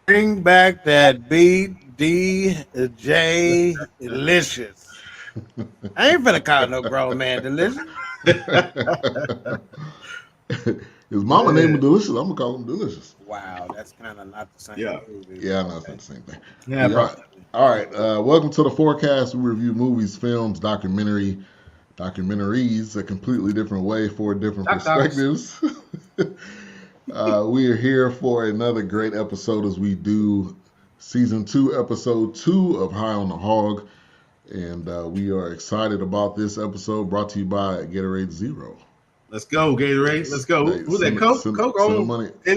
Bring back that BDJ delicious. I ain't finna call no grown man delicious. His mama named him Delicious. I'm gonna call him Delicious. Wow, that's kind of not the same. Yeah. movie. Yeah, I know it's not the same thing. Yeah, bro. All right. Welcome to the forecast. We review movies, films, documentaries, a completely different way, 4 different perspectives. We are here for another great episode as we do season 2, episode 2 of High on the Hog, and we are excited about this episode. Brought to you by Gatorade Zero. Let's go, Gatorade. Let's go. Hey, Who's that? Coke? Send Coke the on money to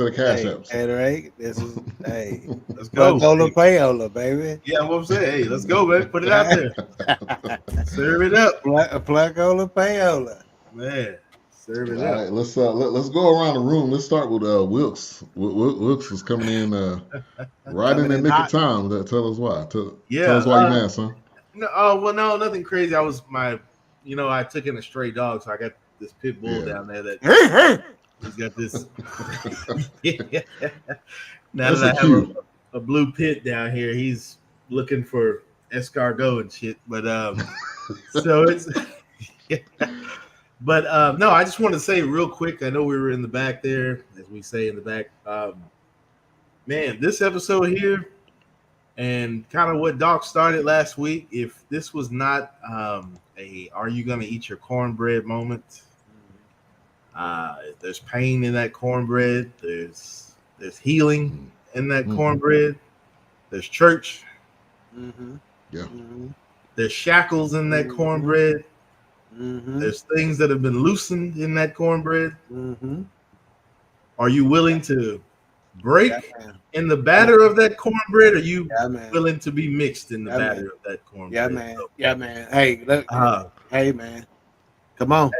the cash apps. Gatorade, this is Let's go. Coca-Cola Payola, baby. Yeah, what I'm saying. Hey, let's go, man. Put it out there. Serve it up. Placola Payola. Man, serve it All up. right, let's go around the room. Let's start with Wilkes. Wilkes is coming in right in the nick of time. Tell us why. Tell us why you mad, son. No, nothing crazy. I took in a stray dog, so I got this pit bull down there that he's got this. Now that I have a blue pit down here, he's looking for escargot and shit. But so it's but no, I just want to say real quick. I know we were in the back there, as we say in the back. Man, this episode here, and kind of what Doc started last week. If this was not "Are you gonna eat your cornbread" moment? There's pain in that cornbread. There's healing in that cornbread. There's church. Mm-hmm. Yeah. Mm-hmm. There's shackles in that cornbread. Mm-hmm. There's things that have been loosened in that cornbread. Mm-hmm. Are you willing to break in the batter of that cornbread? Or are you willing to be mixed in the batter of that cornbread? Yeah, man. Yeah, man. Hey, look. Hey, man. Come on.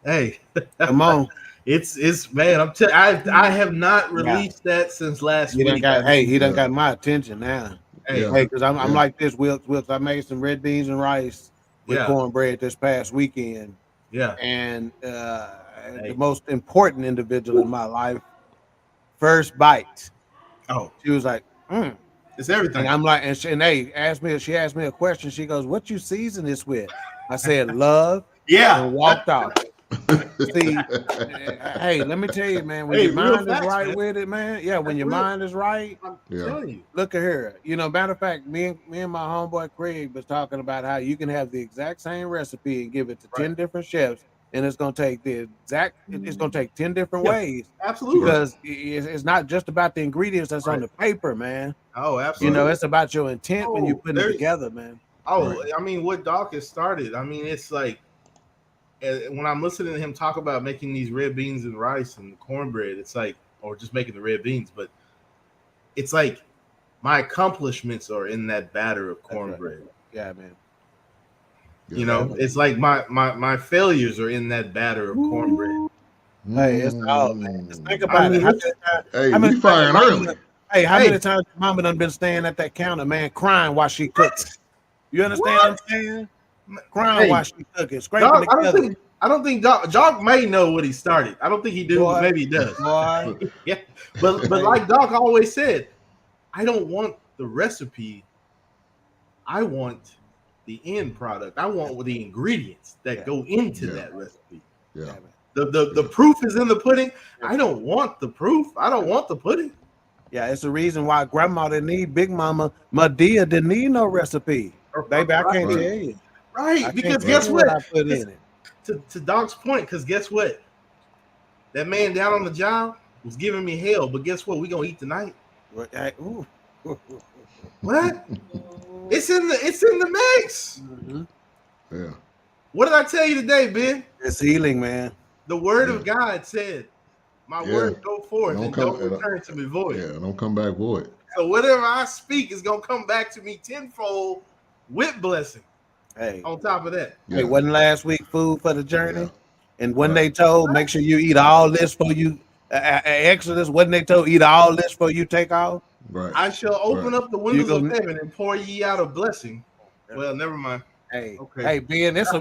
Hey, come on. It's man. I have not released that since last week. He done got my attention now. Hey, because I'm like this, Wilkes. I made some red beans and rice with cornbread this past weekend. Yeah. And the most important individual in my life, first bite. Oh, she was like, it's everything. And I'm like, and she asked me a question. She goes, "What you season this with?" I said, "Love." Yeah. And walked out. See, hey, let me tell you, man, when your mind is right with it, man. Yeah, when your mind is right, I'm telling you. Look at her. Matter of fact, me and my homeboy Craig was talking about how you can have the exact same recipe and give it to 10 different chefs, and it's gonna take 10 different ways. Absolutely. Because it's not just about the ingredients that's on the paper, man. Oh, absolutely. It's about your intent when you put it together, man. Oh, I mean, what Doc has started. I mean, it's like when I'm listening to him talk about making these red beans and rice and cornbread, it's like, or just making the red beans, but it's like my accomplishments are in that batter of cornbread. Right. Yeah, man. It's like my failures are in that batter of cornbread. Hey, it's all, man. Just think about it. We firing early. Hey, how many times Mama done been staying at that counter, man, crying while she cooks? You understand what I'm saying? Crying while she cooking, scraping together. I don't think Doc may know what he started. I don't think he do. But maybe he does. Yeah, but like Doc always said, I don't want the recipe. I want the end product. I want the ingredients that go into that recipe. Yeah. The proof is in the pudding. I don't want the proof. I don't want the pudding. Yeah, it's the reason why Grandma didn't need Big Mama. Madea didn't need no recipe. Baby, I can't tell you. Right, because guess what? I put in it. To Doc's point, because guess what? That man down on the job was giving me hell, but guess what? We gonna eat tonight. What? It's in the mix. Mm-hmm. Yeah. What did I tell you today, Ben? It's healing, man. The word of God said, "My word go forth and don't return to me void." Yeah, don't come back void. So whatever I speak is gonna come back to me tenfold with blessing. Hey, on top of that, hey, wasn't last week food for the journey? Yeah. And when they told, make sure you eat all this for you. Exodus, when they told, eat all this for you take off. Right. I shall open up the windows You of gonna- heaven and pour ye out a blessing. Well, never mind. Hey, Okay. hey, Ben, it's a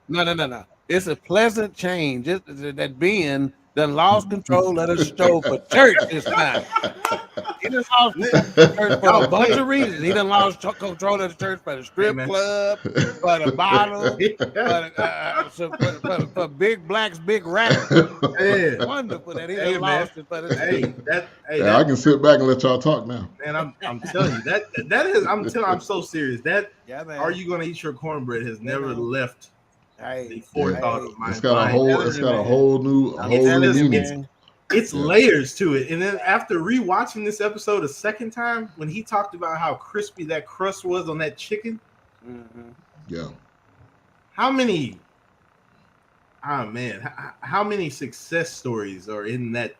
no. It's a pleasant change. That Ben done lost control of the show for church this time. He done lost church for a bunch of reasons. He done lost control of the church for the strip club, for the bottle, for Big Black's Big Rap. Yeah. Wonderful that he done lost it for the I can sit back and let y'all talk now. And I'm telling you that is I'm so serious. That man. Are you gonna eat your cornbread has never left the forethought of my It's got mind. a whole new meaning. It's layers to it. And then after rewatching this episode a second time, when he talked about how crispy that crust was on that chicken, yeah. How many success stories are in that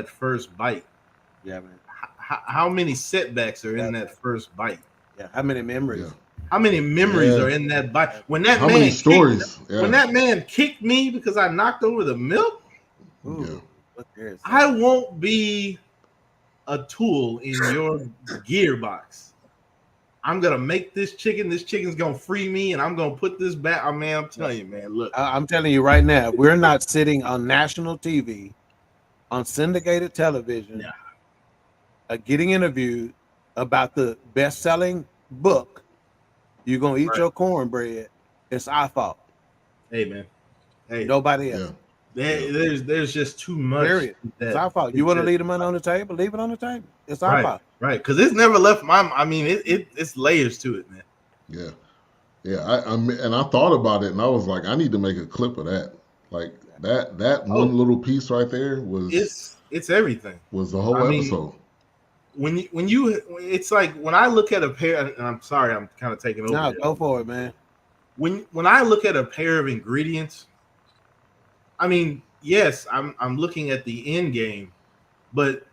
first bite? Yeah, man. How many setbacks are in that first bite? Yeah, how many memories? Yeah. How many memories are in that bite? When that how man many stories? When that man kicked me because I knocked over the milk, I won't be a tool in your gearbox. I'm gonna make this chicken. This chicken's gonna free me, and I'm gonna put this back. I mean, I'm telling you, man. Look, I'm telling you right now, we're not sitting on national TV, on syndicated television, getting interviewed about the best-selling book. You're gonna eat your cornbread. It's our fault. Hey, man. Hey, nobody else. There's just too much. Period. It's our fault. You want to leave the money on the table? Leave it on the table. It's our fault. Right, because it's never left my. I mean, it's layers to it, man. Yeah, yeah. I thought about it, and I was like, I need to make a clip of that. Like that one little piece right there was. It's everything. Was the whole episode. When you, it's like when I look at a pair. And I'm sorry, I'm kind of taking over. No, go for it, man. When I look at a pair of ingredients, I mean, yes, I'm looking at the end game, but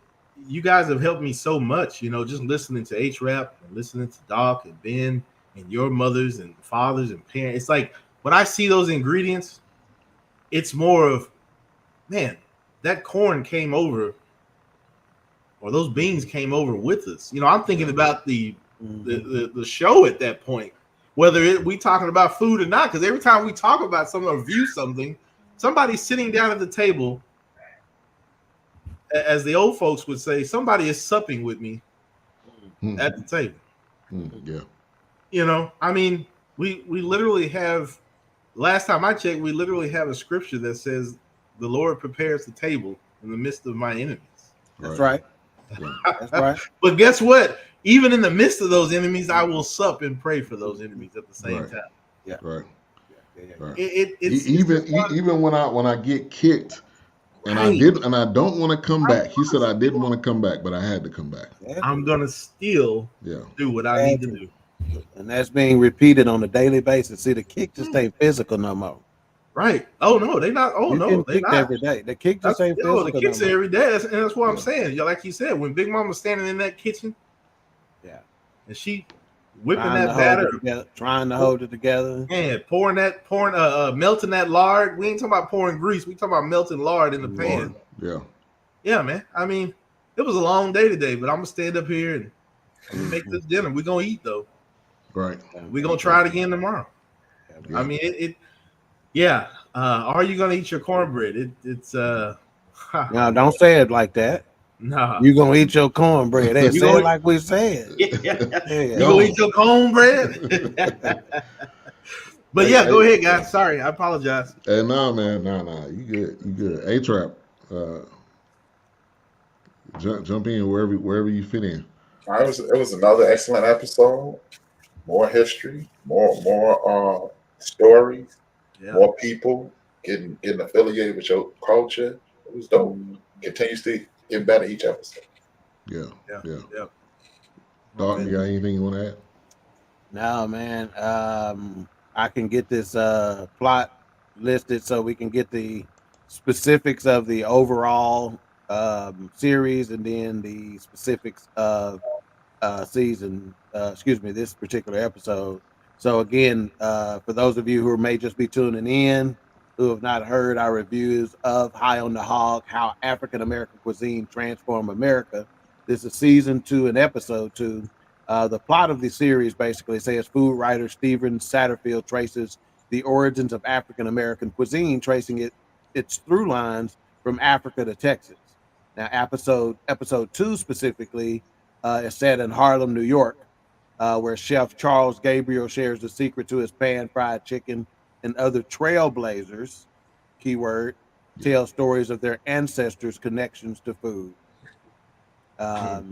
you guys have helped me so much, just listening to H-Rap and listening to Doc and Ben and your mothers and fathers and parents. It's like when I see those ingredients, it's more of, man, that corn came over or those beans came over with us. I'm thinking about the show at that point, whether we talking about food or not, because every time we talk about something or view something, somebody's sitting down at the table, as the old folks would say, somebody is supping with me at the table. Yeah. I mean, we literally have, last time I checked, we literally have a scripture that says the Lord prepares the table in the midst of my enemies. That's right. That's right. But guess what? Even in the midst of those enemies, I will sup and pray for those enemies at the same time. Yeah. Right. Right. Even when I get kicked and I don't want to come back. He said I didn't want to come back, but I had to come back. I'm gonna still do what I need to do. And that's being repeated on a daily basis. See, the kick just ain't physical no more. Right. Oh no, they not. Oh no, they not every day. The kick just ain't physical. The kicks no every day. And that's what I'm saying. Like you said, when Big Mama's standing in that kitchen, and she whipping that batter, trying to hold it together, and melting that lard. We ain't talking about pouring grease. We talking about melting lard in the pan. Yeah, man. I mean, it was a long day today, but I'm gonna stand up here and make this dinner. We're gonna eat though. Right. We're gonna try it again tomorrow. I mean, yeah. Are you gonna eat your cornbread? It's no, don't say it like that. No, you gonna eat your cornbread. Hey, say it like we said. You gonna eat your cornbread? But yeah, go ahead, guys. Sorry, I apologize. Hey, nah, man, nah. You good. A-Trap, jump in wherever you fit in. It was another excellent episode. More history, more stories, more people getting affiliated with your culture. It was dope. Continues to get better each episode. Yeah. Doc, you got anything you want to add? No, man. I can get this plot listed so we can get the specifics of the overall series and then the specifics of this particular episode. So again, for those of you who may just be tuning in, who have not heard our reviews of High on the Hog, How African American Cuisine Transformed America, this is season 2 and episode 2. The plot of the series basically says food writer Stephen Satterfield traces the origins of African American cuisine, tracing its through lines from Africa to Texas. Now, episode 2 specifically is set in Harlem, New York, where Chef Charles Gabriel shares the secret to his pan-fried chicken, and other trailblazers, keyword, tell stories of their ancestors' connections to food. That's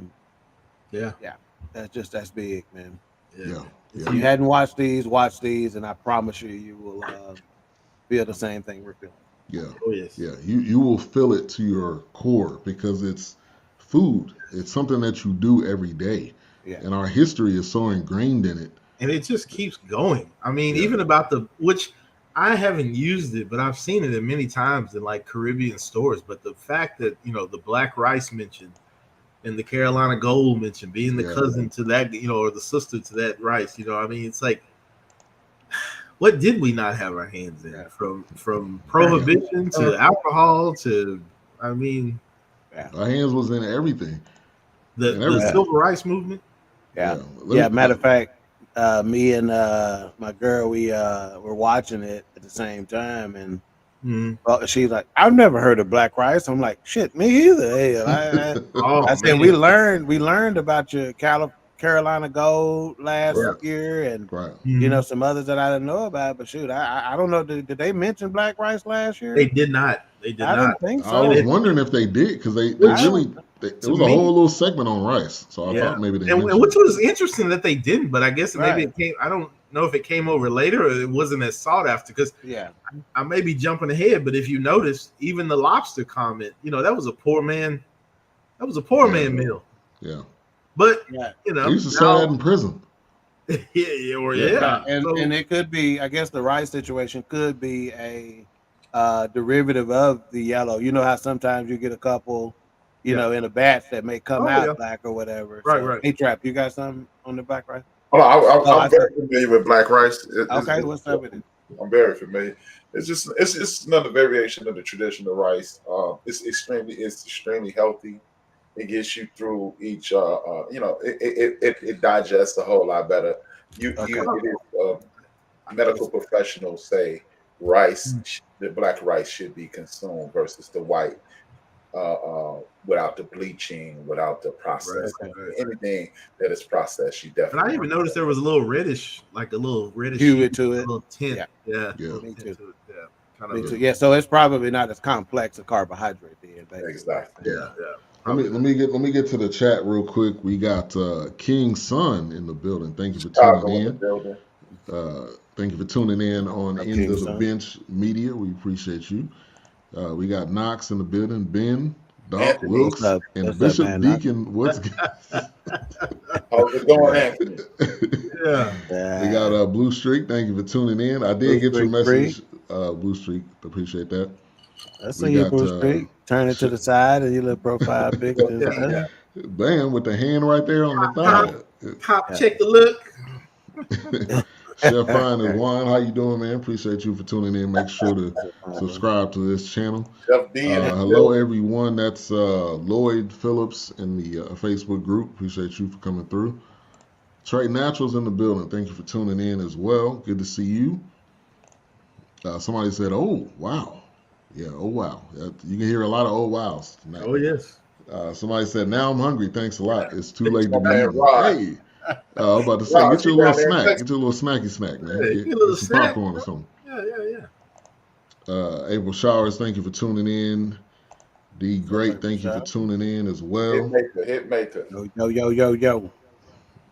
big, man. Yeah. If you hadn't watched these, watch these, and I promise you will feel the same thing we're feeling. Yeah. Oh, yes. Yeah. You will feel it to your core because it's food. It's something that you do every day. Yeah. And our history is so ingrained in it. And it just keeps going. I mean, even about which I haven't used it, but I've seen it many times in like Caribbean stores. But the fact that, the black rice mentioned and the Carolina gold mentioned being the cousin to that, or the sister to that rice, I mean, it's like, what did we not have our hands in from prohibition to alcohol to, I mean, our hands was in everything. The civil rights movement. Yeah. Matter of fact, me and my girl, we were watching it at the same time, and she's like, "I've never heard of black rice." I'm like, "Shit, me either." Hey, I said, "We learned about your Carolina gold last year, and some others that I didn't know about." But shoot, I don't know. Did they mention black rice last year? They did not. I don't think so. I was wondering if they did because they really. It was a whole little segment on rice, so I thought maybe they. And which was interesting that they didn't, but I guess maybe it came. I don't know if it came over later or it wasn't as sought after. Because I may be jumping ahead, but if you notice, even the lobster comment, that was a poor man. That was a poor man meal. Yeah. But they used to sell that in prison. And it could be. I guess the rice situation could be a derivative of the yellow. You know how sometimes you get a couple. In a batch that may come out black or whatever. Right. Hey, Trap, you got something on the black rice? I'm very familiar with black rice. What's up with it? I'm very familiar. It's another variation of the traditional rice. It's extremely healthy. It gets you through each. It digests a whole lot better. Medical professionals say the black rice should be consumed versus the white. Without the bleaching, without the process, anything that is processed, you definitely. And I even noticed there was a little reddish hue to it, a little tint. Yeah. Me too. Yeah, so it's probably not as complex a carbohydrate then. Exactly. Yeah. Let me get to the chat real quick. We got King Sun in the building. Thank you for tuning in. Thank you for tuning in on End of the Bench Media. We appreciate you. We got Knox in the building, Ben, Doc Wilkes, and Bishop Deacon. What's how's it going, Anthony? We got Blue Streak. Thank you for tuning in. I did get your message, Blue Streak. Appreciate that. I see you, Blue Streak. Turn it to the side and your little profile picture. Bam, with the hand right there on the thigh. Pop, check the look. Chef Fine and Juan, how you doing, man? Appreciate you for tuning in. Make sure to subscribe to this channel. Hello, everyone. That's Lloyd Phillips in the Facebook group. Appreciate you for coming through. Trey Naturals in the building. Thank you for tuning in as well. Good to see you. Somebody said, "Oh, wow." Yeah, oh, wow. You can hear a lot of oh, wows tonight. Oh, yes. Somebody said, "Now I'm hungry. Thanks a lot. It's too late to be eating." Hey. I was about to say, get your little snack. Get your little snacky snack, man. Get a little some snack, popcorn or something. Yeah. April Showers, thank you for tuning in. D Great, thank you for tuning in as well. Hit maker. Yo.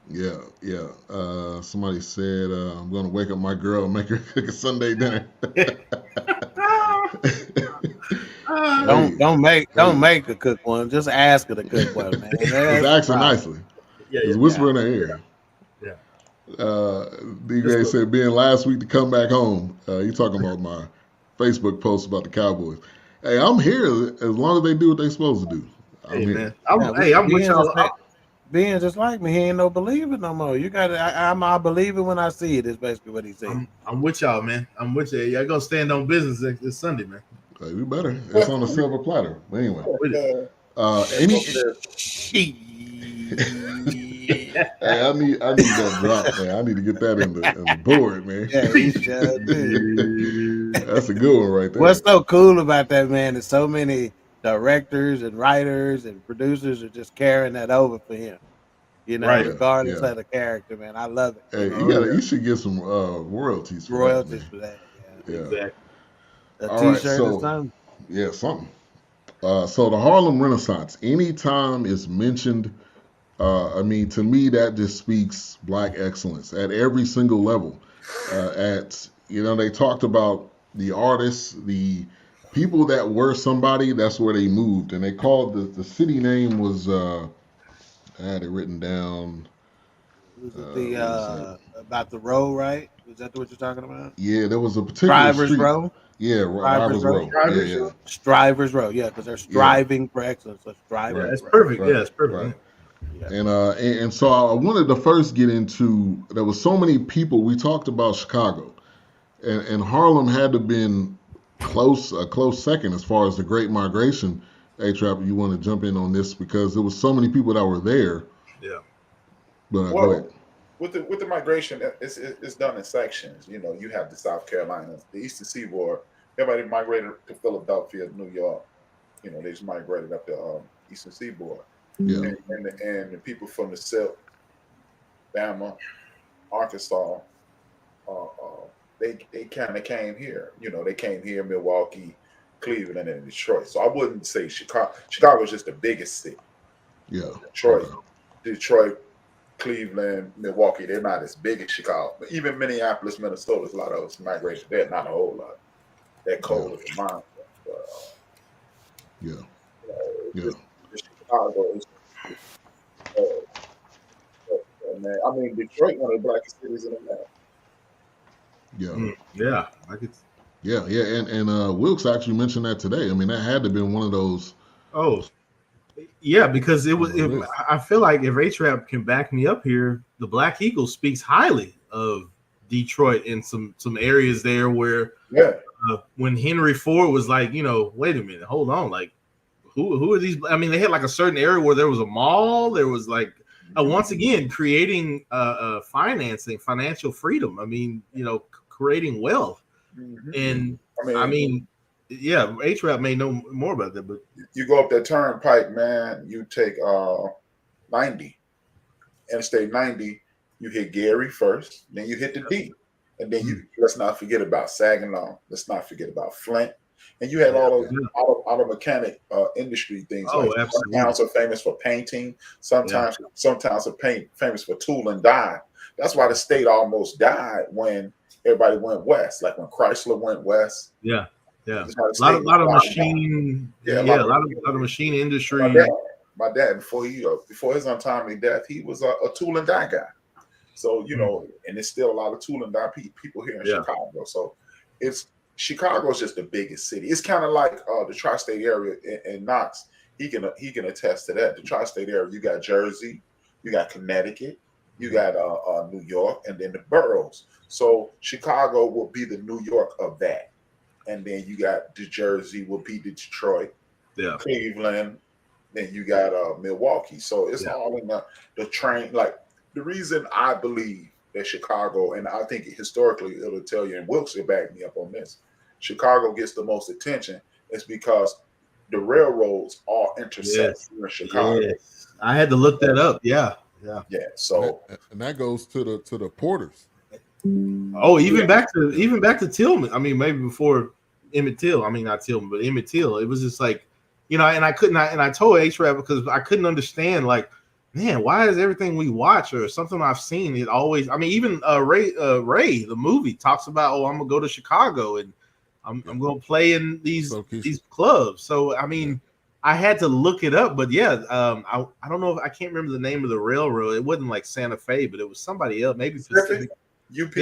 Yeah. Somebody said, I'm going to wake up my girl and make her cook a Sunday dinner. Don't make her cook one. Just ask her to cook one, man. Just ask her nicely. Just whisper in her ear. Yeah. D Gray said, being last week to come back home. You talking about Facebook post about the Cowboys. Hey, I'm here as long as they do what they're supposed to do. Hey, man. I'm with y'all. Being just like me, he ain't no believer no more. You got to. I'm a believer when I see it. Is basically what he said. I'm with y'all, man. I'm with you. Y'all gonna stand on business this Sunday, man. Hey, we better. It's on a silver platter. But anyway, hey, I need that drop, man. I need to get that in the board, man. Yeah, he sure did. That's a good one right there. What's so cool about that, man, is so many directors and writers and producers are just carrying that over for him. You know, regardless of the character, man. I love it. Hey, you should get some royalties for that. Yeah. Exactly. A t-shirt or something. Yeah, something. So the Harlem Renaissance, anytime it's mentioned, I mean, to me, that just speaks Black excellence at every single level. They talked about the artists, the people that were somebody, that's where they moved. And they called the city name was, I had it written down. Was it about the row, right? Is that what you're talking about? Yeah, there was a particular Strivers street. Row? Yeah, Strivers Row. Strivers Row, yeah, because they're striving for excellence. So Strivers That's perfect. Right. Yeah, it's perfect. Right. Yeah. And so I wanted to first get into, there was so many people, we talked about Chicago, and Harlem had to been a close second as far as the Great Migration. A-Trap, you want to jump in on this because there was so many people that were there. Yeah. But go ahead. With the migration, it's done in sections. You know, you have the South Carolina, the Eastern Seaboard. Everybody migrated to Philadelphia, New York. You know, they just migrated up the Eastern Seaboard. Yeah. And the people from the South, Bama, Arkansas, they kind of came here. You know, they came here, Milwaukee, Cleveland, and Detroit. So I wouldn't say Chicago. Chicago is just the biggest city. Yeah. Detroit, Cleveland, Milwaukee, they're not as big as Chicago. But even Minneapolis, Minnesota, a lot of us migrated there. Not a whole lot. That cold is mine. Chicago is, man. I mean, Detroit, one of the blackest cities in America. Yeah. And Wilkes actually mentioned that today. I mean, that had to have been one of those. Oh, yeah, because it was. I feel like if A-Trap can back me up here, the Black Eagle speaks highly of Detroit in some areas there where, when Henry Ford was like, wait a minute, hold on, like, who are these? I mean, they had like a certain area where there was a mall. There was like, once again, creating financing, financial freedom. I mean, creating wealth. And I mean, A-Trap may know more about that, but you go up that turnpike, man, you take 90, Interstate 90, you hit Gary first, then you hit the D. And then let's not forget about Saginaw. Let's not forget about Flint. And you had all of auto mechanic industry things. Oh, like absolutely. Some towns are famous for painting. Some towns are famous for tool and die. That's why the state almost died when everybody went west. Like when Chrysler went west. Yeah. A lot of machine. A lot of machine industry. My dad before his untimely death, he was a tool and die guy. So and there's still a lot of tool and die people here in Chicago. So Chicago's just the biggest city. It's kind of like the tri-state area in Knox. He can attest to that. The tri-state area, you got Jersey, you got Connecticut, you got New York, and then the boroughs. So Chicago will be the New York of that. And then you got the Jersey will be the Detroit, Cleveland, then you got Milwaukee. So it's all in the train. Like the reason I believe that Chicago, and I think historically it'll tell you, and Wilkes will back me up on this, Chicago gets the most attention is because the railroads all intersect here in Chicago. Yes. I had to look that up. Yeah. So and that goes to the porters. Oh, even back to Tillman. I mean, maybe before Emmett Till. I mean, not Tillman, but Emmett Till. It was just like, and I told A-Trap because I couldn't understand, like, man, why is everything we watch or something I've seen, it always, I mean, even Ray, the movie talks about, I'm gonna go to Chicago and I'm gonna play in these clubs. So I mean, I had to look it up, but I don't know if I can't remember the name of the railroad. It wasn't like Santa Fe, but it was somebody else, maybe Pacific. UP.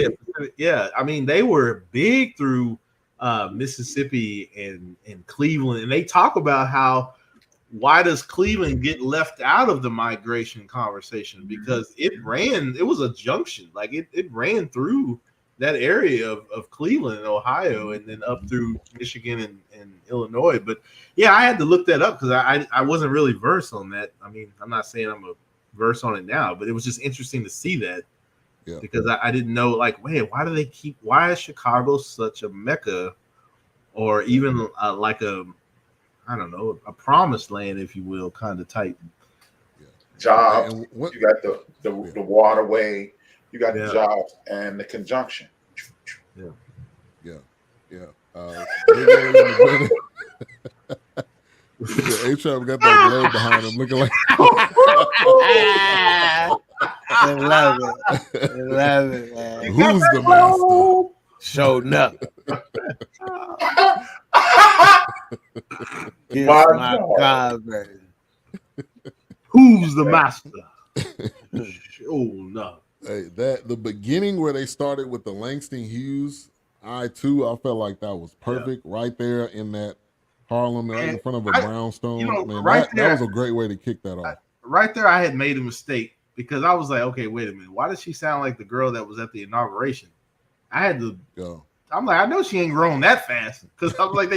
Yeah. I mean, they were big through Mississippi and Cleveland, and they talk about why does Cleveland get left out of the migration conversation? Because it was a junction, like it ran through that area of Cleveland and Ohio, and then up through Michigan and Illinois. But yeah, I had to look that up because I wasn't really versed on that. I mean, I'm not saying I'm a verse on it now, but it was just interesting to see that. Yeah. Because I didn't know, like, wait, why is Chicago such a Mecca, or even like a promised land, if you will, kind of type. Yeah. Jobs. You got the waterway. You got the jobs and the conjunction. Yeah. A-Trap got that globe behind him, looking like. I love it, man. Who's the master? Showed up. My God, man. Who's the master? Showed up. Hey, the beginning where they started with the Langston Hughes, I felt like that was perfect right there in that Harlem, right in front of a brownstone. That was a great way to kick that off. Right there, I had made a mistake because I was like, okay, wait a minute. Why does she sound like the girl that was at the inauguration? I had to go. I'm like, I know she ain't grown that fast because I was like,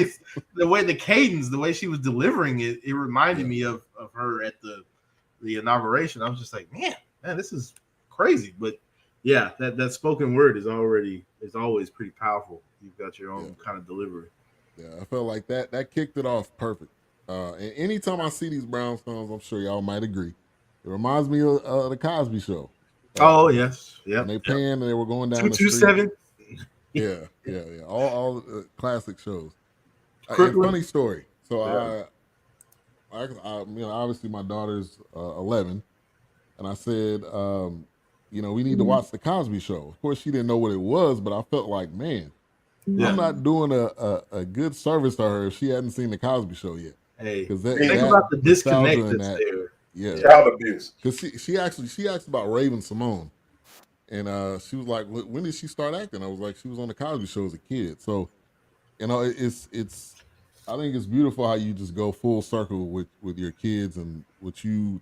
the way the cadence, the way she was delivering it, it reminded me of her at the inauguration. I was just like, man, this is crazy. But yeah, that spoken word is always pretty powerful. You've got your own kind of delivery. Yeah, I felt like that kicked it off perfect. And anytime I see these brownstones, I'm sure y'all might agree, it reminds me of the Cosby Show. Oh yes, yeah. And they panned and they were going down 227. Yeah. All classic shows. Funny story. So I obviously my daughter's 11, and I said, we need to watch the Cosby Show. Of course, she didn't know what it was, but I felt like, man, I'm not doing a good service to her if she hadn't seen the Cosby Show yet. Hey, think about the disconnect that's there. Yeah, child abuse. Because she asked about Raven-Symoné, and she was like, "When did she start acting?" I was like, "She was on the Cosby Show as a kid." So, it's I think it's beautiful how you just go full circle with your kids and what you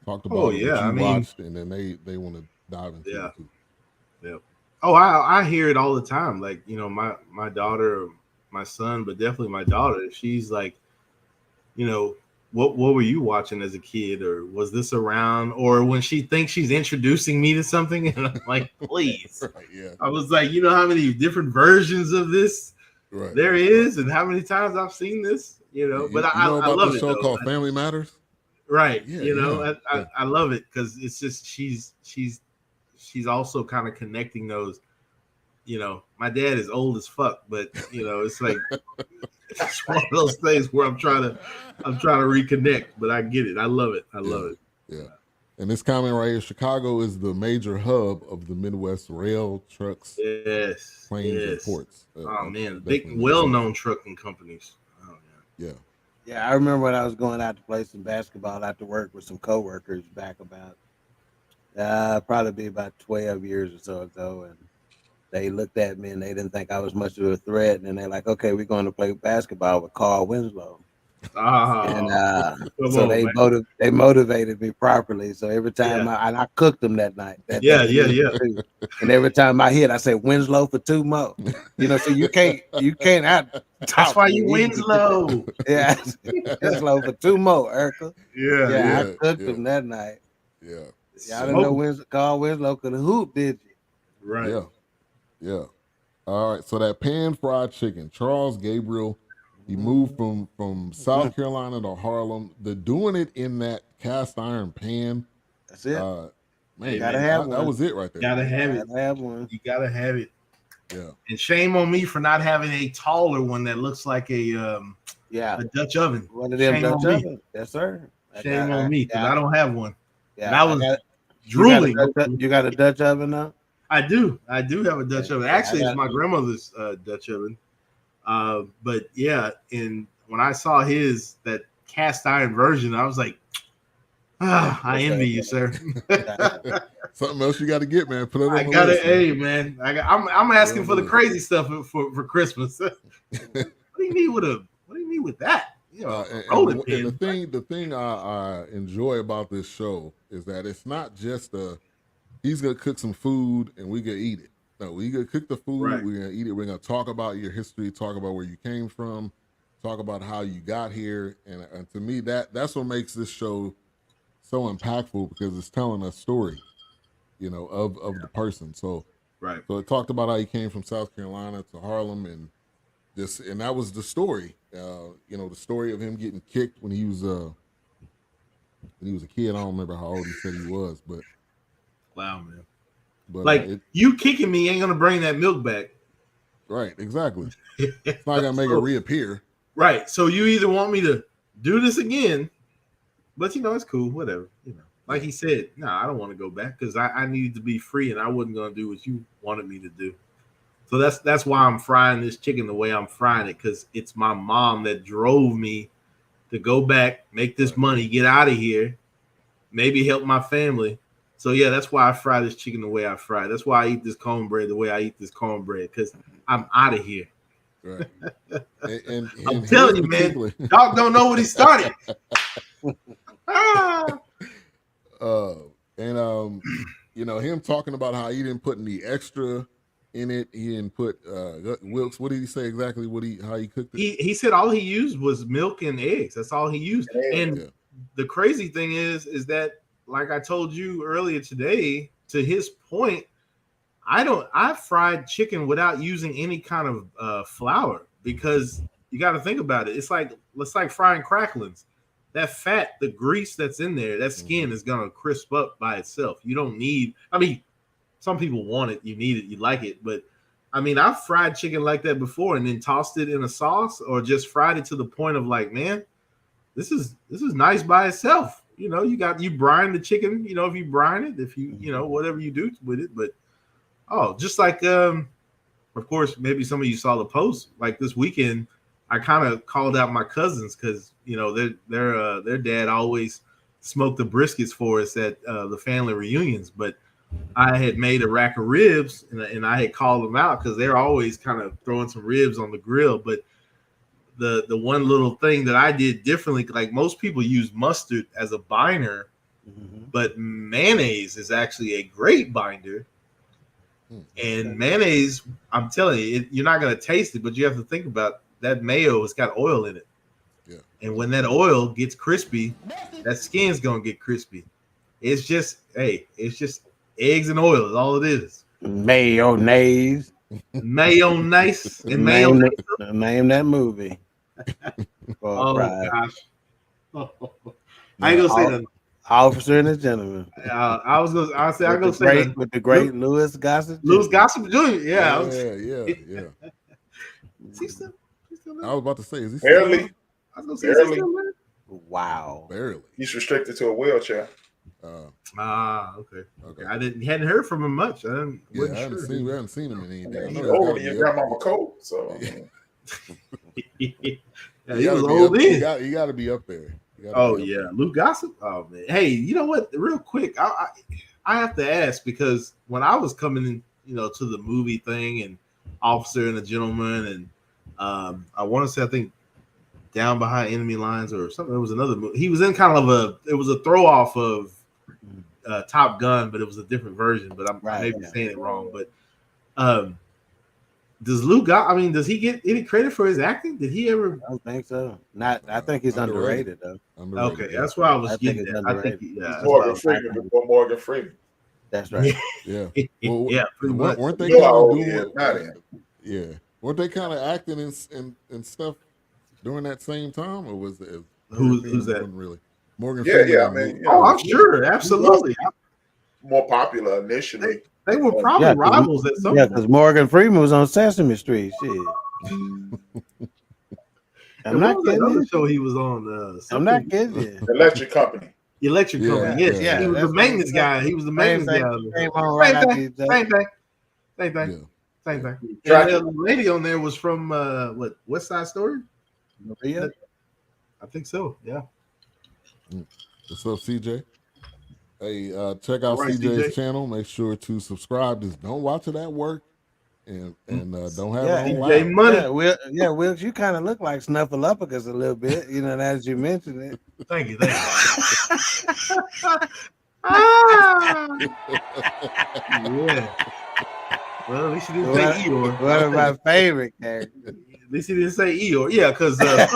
talked about, what you watched, and then they want to dive into it too. Yeah. Oh, I hear it all the time. Like, my daughter, my son, but definitely my daughter, she's like, what were you watching as a kid, or was this around? Or when she thinks she's introducing me to something, and I'm like, please. Right, yeah. I was like, how many different versions of this there is, and how many times I've seen this, But I love it. Show called Family Matters. Right. I love it because it's just she's also kind of connecting those. My dad is old as fuck, but it's like it's one of those things where I'm trying to reconnect, but I get it. I love it. I love it. Yeah. And this comment right here, Chicago is the major hub of the Midwest rail, trucks, planes, and ports. Oh man, big, well-known trucking companies. Oh yeah. Yeah, I remember when I was going out to play some basketball after work with some coworkers back about probably about 12 years or so ago, and they looked at me and they didn't think I was much of a threat, and they're like, "Okay, we're going to play basketball with Carl Winslow." So they motivated me properly. So every time I cooked them that night. Yeah. And every time I hit, I say Winslow for 2 more. So you can't out. That's why you Winslow. Yeah, Winslow for 2 more, Erica. Yeah. I cooked them that night. Yeah. Y'all didn't know Carl Winslow could hoop, did you? Right. Yeah. All right. So that pan-fried chicken, Charles Gabriel. He moved from South Carolina to Harlem. They're doing it in that cast iron pan. That's it. Man, that was it right there. Gotta have it. Have one. You gotta have it. Yeah. And shame on me for not having a taller one that looks like a Dutch oven. One of them Dutch ovens. Yes, sir. Shame on me because I don't have one. Yeah. And I was drooling. You got a Dutch oven now? I do have a Dutch oven. Actually, it's my grandmother's Dutch oven. But yeah, and when I saw that cast iron version, I was like, I envy you, sir. Something else you got to get, man. Put it on I got it. Hey, man. I'm asking for the crazy stuff for Christmas. What do you need with that? You know, and the thing I enjoy about this show is that it's not just he's gonna cook some food and we gonna eat it. No, we gonna cook the food. Right. We're gonna eat it. We're gonna talk about your history. Talk about where you came from. Talk about how you got here. And to me, that's what makes this show so impactful, because it's telling a story, of the person. So right. So it talked about how he came from South Carolina to Harlem, and that was the story. The story of him getting kicked when he was a kid. I don't remember how old he said he was, but wow, man. But you kicking me ain't gonna bring that milk back. Right, exactly. It's not gonna make it reappear. Right. So you either want me to do this again, but it's cool, whatever. Like he said, no, I don't want to go back because I needed to be free, and I wasn't gonna do what you wanted me to do. So that's why I'm frying this chicken the way I'm frying it, because it's my mom that drove me to go back, make this money, get out of here, maybe help my family. So yeah, that's why I fry this chicken the way I fry. That's why I eat this cornbread the way I eat this cornbread, because I'm out of here. Right. And I'm telling you, man, Doc don't know what he started. Him talking about how he didn't put any extra in it. He didn't put Wilkes. What did he say exactly? How he cooked it? He said all he used was milk and eggs. That's all he used. And the crazy thing is that, like I told you earlier today, to his point, I fried chicken without using any kind of flour, because you got to think about it. It's like frying cracklings. That fat, the grease that's in there, that skin is gonna crisp up by itself. You don't need. I mean, some people want it, you need it, you like it, but I mean, I've fried chicken like that before and then tossed it in a sauce, or just fried it to the point of like, man, this is nice by itself. You brine the chicken. If you brine it, if you whatever you do with it, but just like of course, maybe some of you saw the post. Like this weekend, I kind of called out my cousins because their dad always smoked the briskets for us at the family reunions. But I had made a rack of ribs, and I had called them out because they're always kind of throwing some ribs on the grill. But the one little thing that I did differently, like most people use mustard as a binder, but mayonnaise is actually a great binder. And mayonnaise, I'm telling you, you're not going to taste it, but you have to think about that mayo. It's got oil in it. Yeah. And when that oil gets crispy, that skin's going to get crispy. It's just eggs and oil is all it is. Mayonnaise. Mayonnaise. And mayonnaise. Name that movie. Gosh. I ain't going to say nothing. Officer and a Gentleman. I go say with the great Louis Gossett. Louis Gossett Jr. Yeah. Is he still I was about to say, is he barely? I was gonna say barely. Wow. Barely. He's restricted to a wheelchair. Okay. I hadn't heard from him much. We haven't seen him in anything. He's older than your grandmama cold, so. He was old then. You got to be up there. Lou Gossett. Oh man. Hey, you know what? Real quick, I have to ask, because when I was coming in, to the movie thing and Officer and a Gentleman, and I want to say, I think Down Behind Enemy Lines or something. It was another movie. He was in kind of it was a throw off of Top Gun, but it was a different version. But I'm maybe saying it wrong. But does he get any credit for his acting? Did he ever? I don't think so. I think he's underrated though. Okay, that's why I was getting that. I think Morgan Freeman before Morgan Freeman. That's right. Yeah. Well, yeah. Weren't they kind of doing? Yeah. Weren't they kind of acting and stuff during that same time, or was it? Who's that? Really? Morgan Freeman. Yeah. I mean, I'm sure, absolutely. More popular initially. They were probably rivals at some point. Yeah, because Morgan Freeman was on Sesame Street. Shit. I'm not kidding. Another show he was on. I'm not kidding. Electric Company. Electric Company. Yes. Yeah. He was the maintenance guy. He was the maintenance guy. Same thing. And the lady on there was from West Side Story? Maria? I think so. Yeah. What's up, CJ? Hey, check out right, CJ's CJ. channel. Make sure to subscribe. Just don't watch it at work, and don't have it on CJ loud. Money. Wilkes, you kind of look like Snuffleupagus a little bit, as you mentioned it. Thank you. Ah, yeah. Well, at least you didn't say Eeyore. One of my favorite characters. At least he didn't say Eeyore. Yeah, because I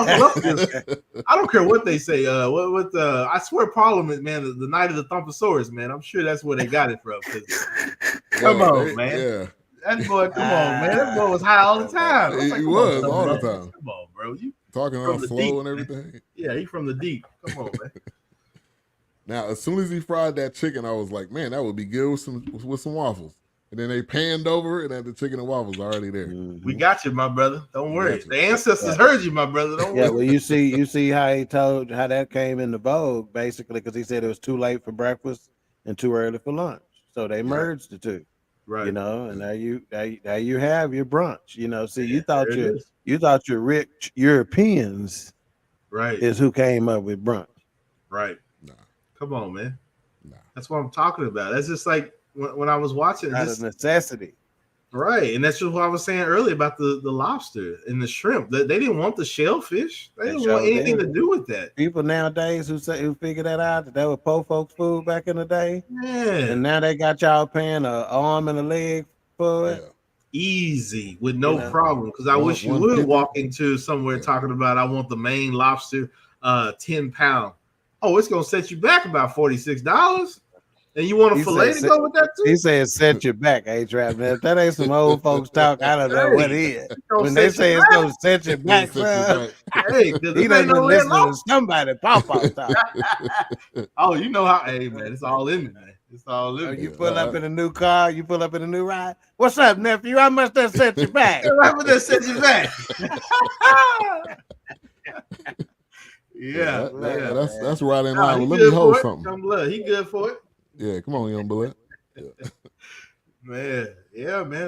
don't care what they say. I swear Parliament, man, the Night of the Thumposaurus, man. I'm sure that's where they got it from. Come on, man. Yeah. That boy, come on, man. That boy was high all the time. He was all the time. Come on, bro. You talking on slow deep, and everything. Man. Yeah, he from the deep. Come on, man. Now, as soon as he fried that chicken, I was like, man, that would be good with some waffles. And then they panned over and had the chicken and waffles already there. We got you, my brother. Don't worry. The ancestors heard you, my brother. Don't worry. Yeah, well, you see how he told how that came into vogue, basically, because he said it was too late for breakfast and too early for lunch. So they merged the two. Right. And now you have your brunch. See, you thought your rich Europeans is who came up with brunch. Right. Nah. Come on, man. Nah. That's what I'm talking about. That's just like when I was watching out of necessity. Right. And that's just what I was saying earlier about the lobster and the shrimp. They didn't want the shellfish. They didn't want anything to do with that. People nowadays who figured that out, that was poor folks' food back in the day. Yeah. And now they got y'all paying an arm and a leg for it. Easy with no problem. Because I wish you would walk into somewhere talking about I want the Maine lobster 10 pound. Oh, it's gonna set you back about $46. And you want a fillet to go with that too? He said set you back, A-Trap. If that ain't some old folks talk, I don't know what is. When they say it's gonna set you back, bro, hey, he doesn't listen to somebody pop talk. Oh, you know how? Hey, man, it's all in me, man. It's all in me. You pull up in a new car, you pull up in a new ride. What's up, nephew? How much that set you back? How much that set you back? Yeah, that's right in line. Well, let me hold something. Young blood, he good for it. Yeah, come on, young blood. Yeah. Man.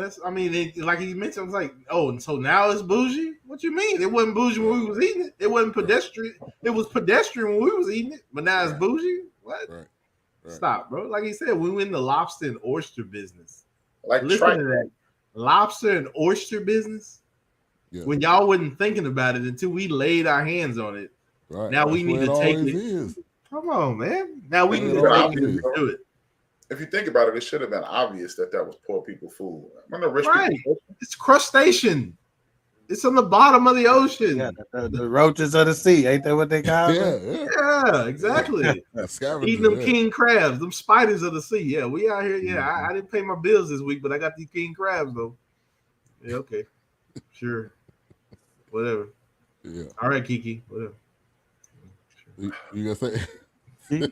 That's like he mentioned, I was like, oh, and so now it's bougie. What you mean? It wasn't bougie when we was eating it. It wasn't pedestrian. It was pedestrian when we was eating it, but now it's bougie. What? Right. Stop, bro. Like he said, we were in the lobster and oyster business. Like listen to that, lobster and oyster business. Yeah. When y'all wasn't thinking about it until we laid our hands on it. Right. Now we need to take it. Come on, man. Now we need to take it and do it. If you think about it should have been obvious that was poor people food. It's crustacean. It's on the bottom of the ocean. Yeah, the roaches of the sea. Ain't that what they call it? Yeah, exactly. Eating them king crabs, them spiders of the sea. Yeah, we out here. Yeah, I didn't pay my bills this week, but I got these king crabs, though. Yeah, okay. Sure. Whatever. Yeah. All right, Kiki. Whatever. You gonna say? You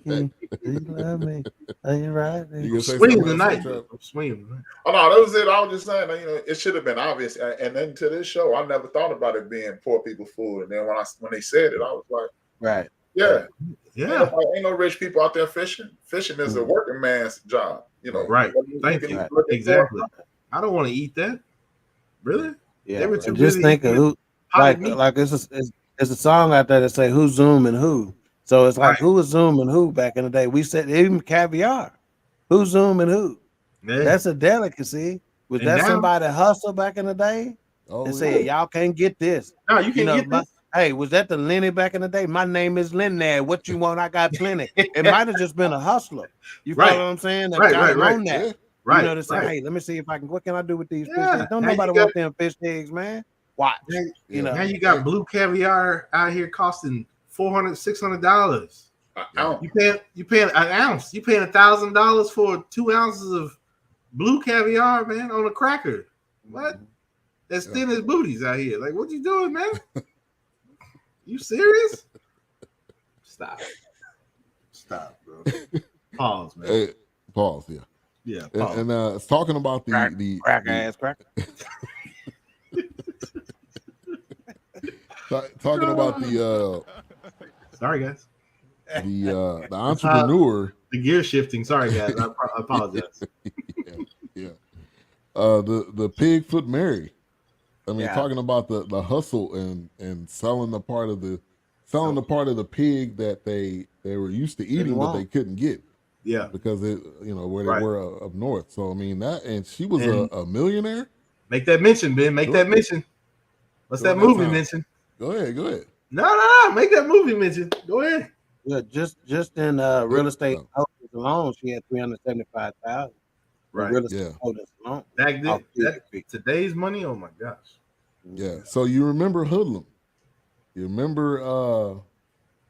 love me. Are you right? I'm swinging tonight. I'm swinging tonight. Oh no, that was it. I was just saying, it should have been obvious. And then to this show, I never thought about it being poor people food. And then when they said it, I was like, right, yeah. Ain't no rich people out there fishing. Fishing is a working man's job. Right. Thank you. Right. Exactly. I don't want to eat that. Really? Yeah. Just think of who. Like it's a song out there that say who's zooming who. So it's like who was zooming who back in the day. We said even caviar. Who's zooming who? Yeah. That's a delicacy. Was that somebody hustle back in the day? And said y'all can't get this. No, you can't get this. Hey, was that the Lenny back in the day? My name is Lenny. What you want? I got plenty. It might have just been a hustler. You follow what I'm saying? That got on that. Right. They say, hey, let me see if I can. What can I do with these fish eggs? Don't nobody want them fish eggs, man. Watch. Now you got blue caviar out here costing $400-$600. You paying an ounce. You paying $1,000 for 2 ounces of blue caviar, man, on a cracker. What? That's thin as booties out here. Like, what you doing, man? You serious? Stop, bro. Pause, man. Hey, pause. Yeah. Yeah. Pause. And it's talking about the cracker. Talking about the sorry guys, the entrepreneur, the gear shifting. Sorry guys, I apologize. Yeah. The Pigfoot Mary. I mean, talking about the hustle and selling the part of the selling the part of the pig that they were used to eating, but they couldn't get. Yeah, because where they were up north. So I mean and she was a millionaire. Make that mention, Ben. Make that mention. What's that movie mention? Go ahead. No. Make that movie mention. Go ahead. Yeah, just in real estate holdings alone, she had $375,000. Right. Real estate holdings alone. Back then, today's money. Oh my gosh. Yeah. So you remember Hoodlum? You remember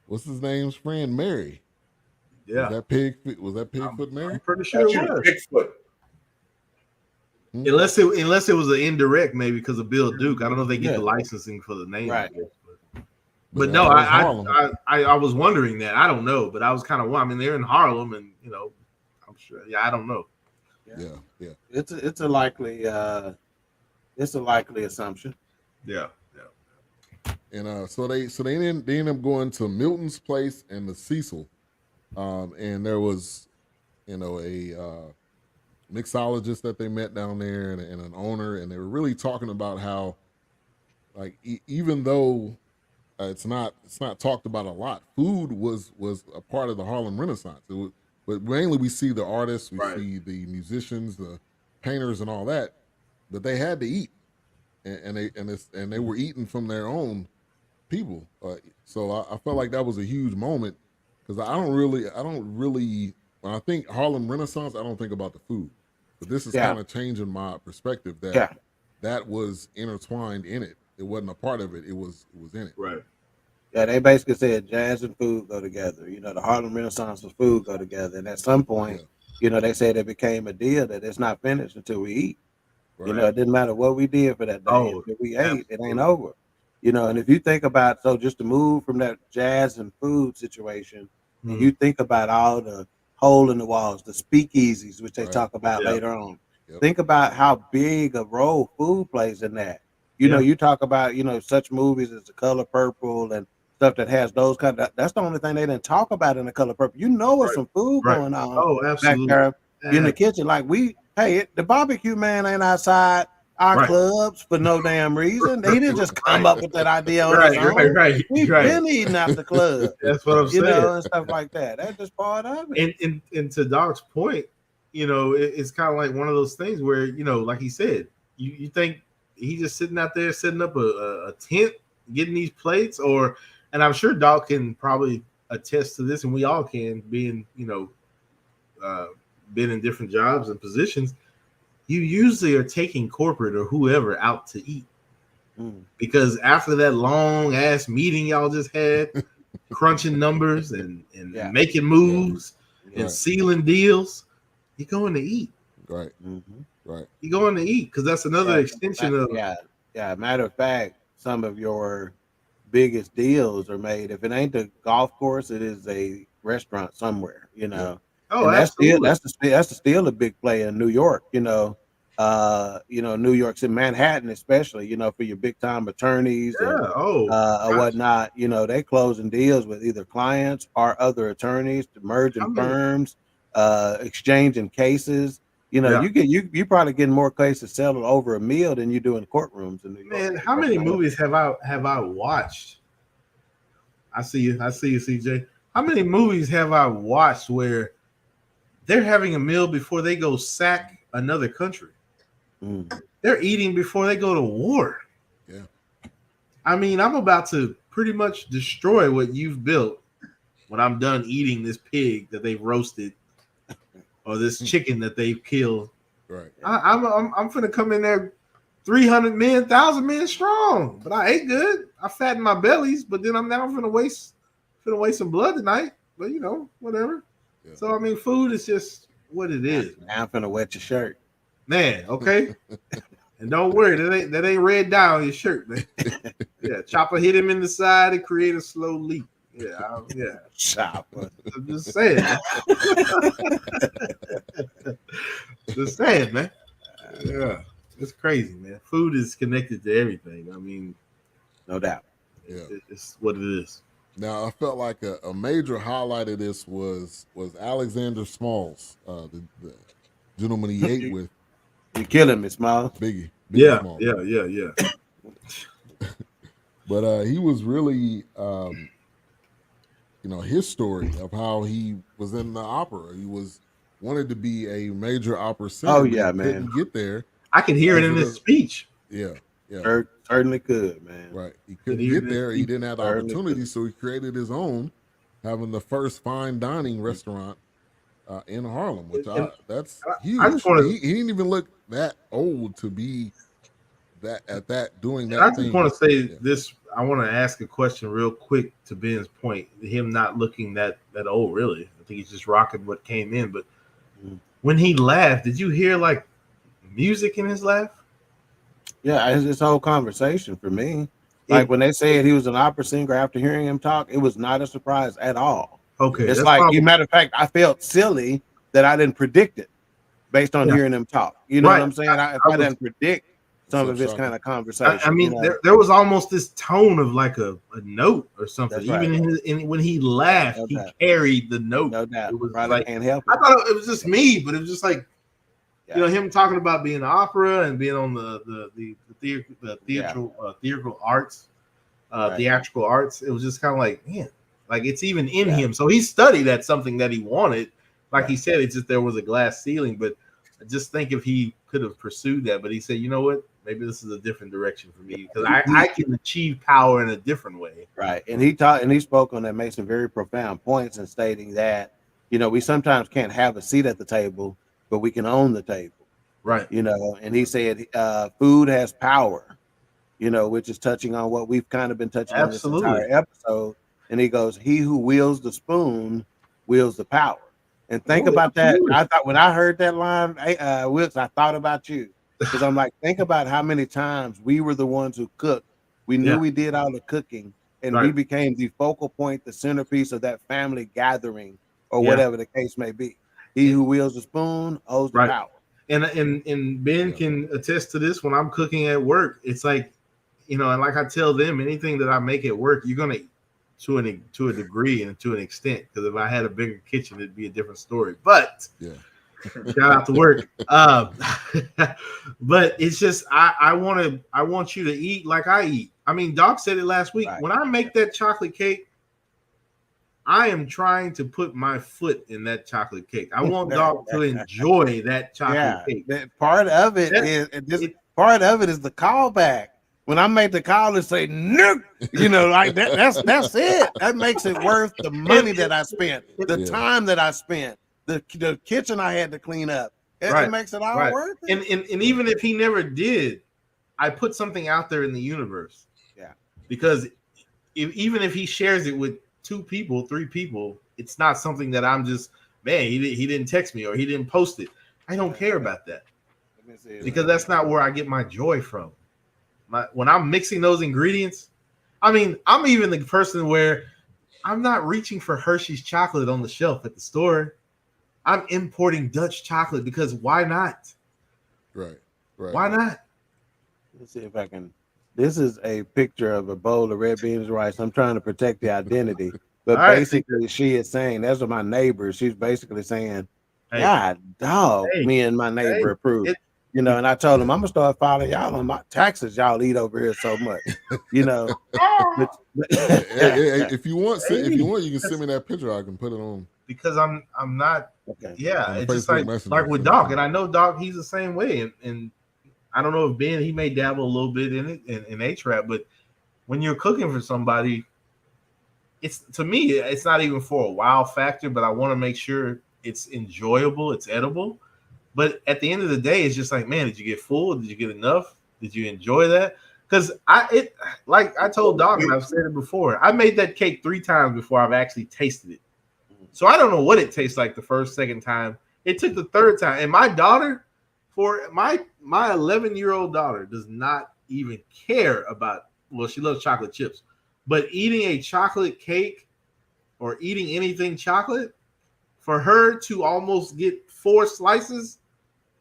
what's his name's friend Mary? Yeah. Was that Pigfoot Mary? I'm pretty sure it was Bigfoot. Unless it was an indirect, maybe because of Bill Duke. I don't know if they get the licensing for the name. Right. But no, I was wondering that. I don't know, but I was kind of. I mean, they're in Harlem, and I'm sure. Yeah, I don't know. Yeah. It's a likely assumption. Yeah. And so they end up going to Milton's place and the Cecil, and there was, a mixologist that they met down there and an owner, and they were really talking about how, like, even though it's not talked about a lot, food was a part of the Harlem Renaissance. But mainly we see the artists, we see the musicians, the painters, and all that, but they had to eat, and they were eating from their own people. So I felt like that was a huge moment, because I don't really when I think Harlem Renaissance, I don't think about the food, but this is kind of changing my perspective that was intertwined in it. It wasn't a part of it. It was in it. Right. Yeah, they basically said jazz and food go together. The Harlem Renaissance and food go together. And at some point, they said it became a deal that it's not finished until we eat. Right. It didn't matter what we did for that day. If we ate, it ain't over. And if you think about, so just to move from that jazz and food situation, and you think about all the hole in the walls, the speakeasies, which they talk about later on. Think about how big a role food plays in that. You talk about, such movies as The Color Purple and stuff that has those kind of, that's the only thing they didn't talk about in The Color Purple. There's some food going on absolutely. back there in the kitchen. Like the barbecue man ain't outside our clubs for no damn reason. He didn't just come up with that idea on his own. We've been eating out the club. That's what I'm saying. And stuff like that. That's just part of it. And to Doc's point, it's kind of like one of those things where, like he said, you think he's just sitting out there setting up a tent, getting these plates, and I'm sure Doc can probably attest to this, and we all can, being, been in different jobs and positions. You usually are taking corporate or whoever out to eat, because after that long ass meeting y'all just had, crunching numbers and making moves and sealing deals, you're going to eat. Right. Right. You're going to eat, because that's another extension of. Matter of fact, some of your biggest deals are made. If it ain't the golf course, it is a restaurant somewhere. Oh, and absolutely. That's still a big play in New York. New York's in Manhattan, especially. For your big time attorneys or whatnot. They closing deals with either clients or other attorneys to merging firms, exchanging cases. You probably getting more cases settled over a meal than you do in courtrooms in New York. Man, how many movies have I watched? I see you, CJ. How many movies have I watched where they're having a meal before they go sack another country? They're eating before they go to war. Yeah. I mean, I'm about to pretty much destroy what you've built when I'm done eating this pig that they've roasted or this chicken that they've killed. Right. I'm finna come in there 300 men, 1,000 men strong, but I ate good. I fattened my bellies, but then I'm now finna waste some blood tonight. But whatever. Yeah. So I mean, food is just what it is. Now I'm finna wet your shirt, man. Okay, and don't worry, that ain't red dye on your shirt, man. Yeah, chopper hit him in the side and create a slow leak. Yeah, chopper. I'm just saying. Just saying, man. Yeah, it's crazy, man. Food is connected to everything. I mean, no doubt. Yeah, it's what it is. Now, I felt like a major highlight of this was Alexander Smalls, the gentleman he ate with. You killing me, Smalls. Biggie Smalls. Yeah. But he was really his story of how he was in the opera. He wanted to be a major opera singer. Oh yeah, but he couldn't get there. I can hear it in his speech. Yeah. Certainly could, man. Right. He couldn't get there. He didn't have the opportunity, so he created his own, having the first fine dining restaurant in Harlem, which that's huge. He didn't even look that old to be doing that. I just want to say this. I want to ask a question real quick to Ben's point. Him not looking that old, really. I think he's just rocking what came in. But when he laughed, did you hear like music in his laugh? Yeah, it's this whole conversation for me. Like when they said he was an opera singer, after hearing him talk, it was not a surprise at all. Okay, it's like, matter of fact, I felt silly that I didn't predict it based on hearing him talk. You know what I'm saying? I didn't predict some of this kind of conversation. I mean, there was almost this tone of like a note or something. That's Even when he laughed, he carried the note. No doubt. It was like, can't help it. I thought it was just me, but it was just like, him talking about being opera and being on the theatrical arts, theatrical arts. It was just kind of like, man, like it's even in him. So he studied at something that he wanted. Like he said, it's just there was a glass ceiling. But I just think if he could have pursued that, but he said, you know what? Maybe this is a different direction for me because I can achieve power in a different way. Right. And he spoke on that, made some very profound points in stating that, we sometimes can't have a seat at the table, but we can own the table. Right. And he said food has power, which is touching on what we've kind of been touching on this entire episode. And he goes, he who wields the spoon wields the power. And think about that. I thought when I heard that line, Wilkes, I thought about you. Because I'm like, think about how many times we were the ones who cooked. We knew we did all the cooking, and we became the focal point, the centerpiece of that family gathering, or whatever the case may be. He who wields the spoon holds the power. And Ben can attest to this. When I'm cooking at work, it's like, and like I tell them, anything that I make at work, you're gonna to a degree and to an extent. Because if I had a bigger kitchen, it'd be a different story. But shout out to work. But it's just I want you to eat like I eat. I mean, Doc said it last week. When I make that chocolate cake, I am trying to put my foot in that chocolate cake. I want Doc to enjoy that chocolate cake. Part of it is the callback. When I make the call and say no, like that's it. That makes it worth the money that I spent, the time that I spent. The kitchen I had to clean up. It makes it all worth it. And even if he never did, I put something out there in the universe. Yeah. Because even if he shares it with 2 people, 3 people, it's not something that I'm just, man, he didn't text me or he didn't post it. I don't care about that. Because that's not where I get my joy from. When I'm mixing those ingredients, I mean, I'm even the person where I'm not reaching for Hershey's chocolate on the shelf at the store. I'm importing Dutch chocolate because why not? Right. Why not? Let's see if I can. This is a picture of a bowl of red beans and rice. I'm trying to protect the identity. But basically, she is saying, that's what my neighbor, she's basically saying, God, dog, me and my neighbor approve. And I told him, I'm going to start following y'all on my taxes y'all eat over here so much. If you want, you can send me that picture. I can put it on. Because I'm not. Okay. Yeah, it's just like with Doc, and I know Doc, he's the same way. And I don't know if Ben, he may dabble a little bit in it in A-Trap, but when you're cooking for somebody, to me, it's not even for a wow factor, but I want to make sure it's enjoyable, it's edible. But at the end of the day, it's just like, man, did you get full? Did you get enough? Did you enjoy that? Because like I told Doc, and I've said it before, I made that cake 3 times before I've actually tasted it. So I don't know what it tastes like the first, second time. It took the 3rd time. And my daughter, for my 11-year-old daughter, does not even care about, well, she loves chocolate chips. But eating a chocolate cake or eating anything chocolate, for her to almost get 4 slices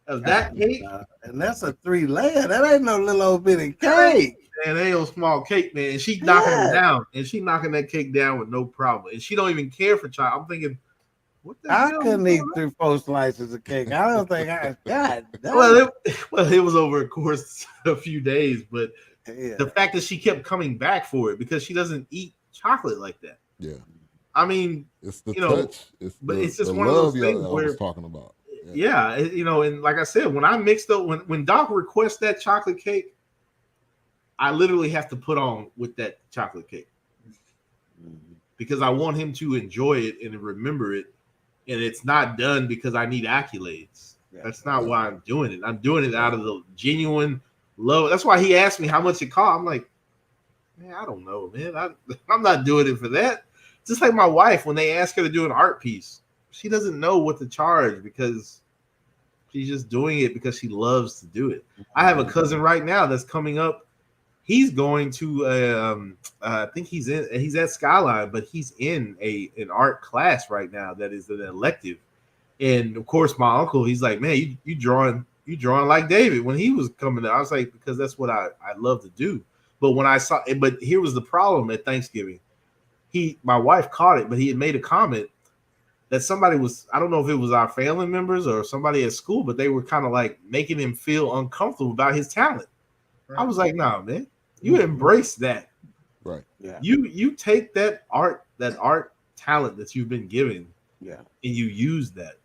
of that cake. And that's a 3-layer. That ain't no little old bitty cake. And ain't no small cake, man. And she knocking it down. And she knocking that cake down with no problem. And she don't even care for chocolate. I'm thinking, what the hell? I couldn't eat 4 slices of cake. I don't think I got it was over a course a few days, but the fact that she kept coming back for it because she doesn't eat chocolate like that. Yeah. I mean, it's the touch. It's just the one of those love things I where was talking about. Yeah, and like I said, when I mixed up when Doc requests that chocolate cake, I literally have to put on with that chocolate cake because I want him to enjoy it and remember it, and it's not done because I need accolades. That's not why I'm doing it. I'm doing it out of the genuine love. That's why he asked me how much it cost. I'm like, man, I don't know, man. I'm not doing it for that. Just like my wife, when they ask her to do an art piece, she doesn't know what to charge because she's just doing it because she loves to do it. I have a cousin right now that's coming up. He's going to I think he's at Skyline, but he's in an art class right now that is an elective. And of course, my uncle, he's like, man, you drawing like David when he was coming up. I was like, because that's what I love to do. But when I saw it, but here was the problem at Thanksgiving. My wife caught it, but he had made a comment that somebody was, I don't know if it was our family members or somebody at school, but they were kind of like making him feel uncomfortable about his talent. Right. I was like, nah, man, you embrace that. Right. Yeah. You take that art talent that you've been given, and you use that.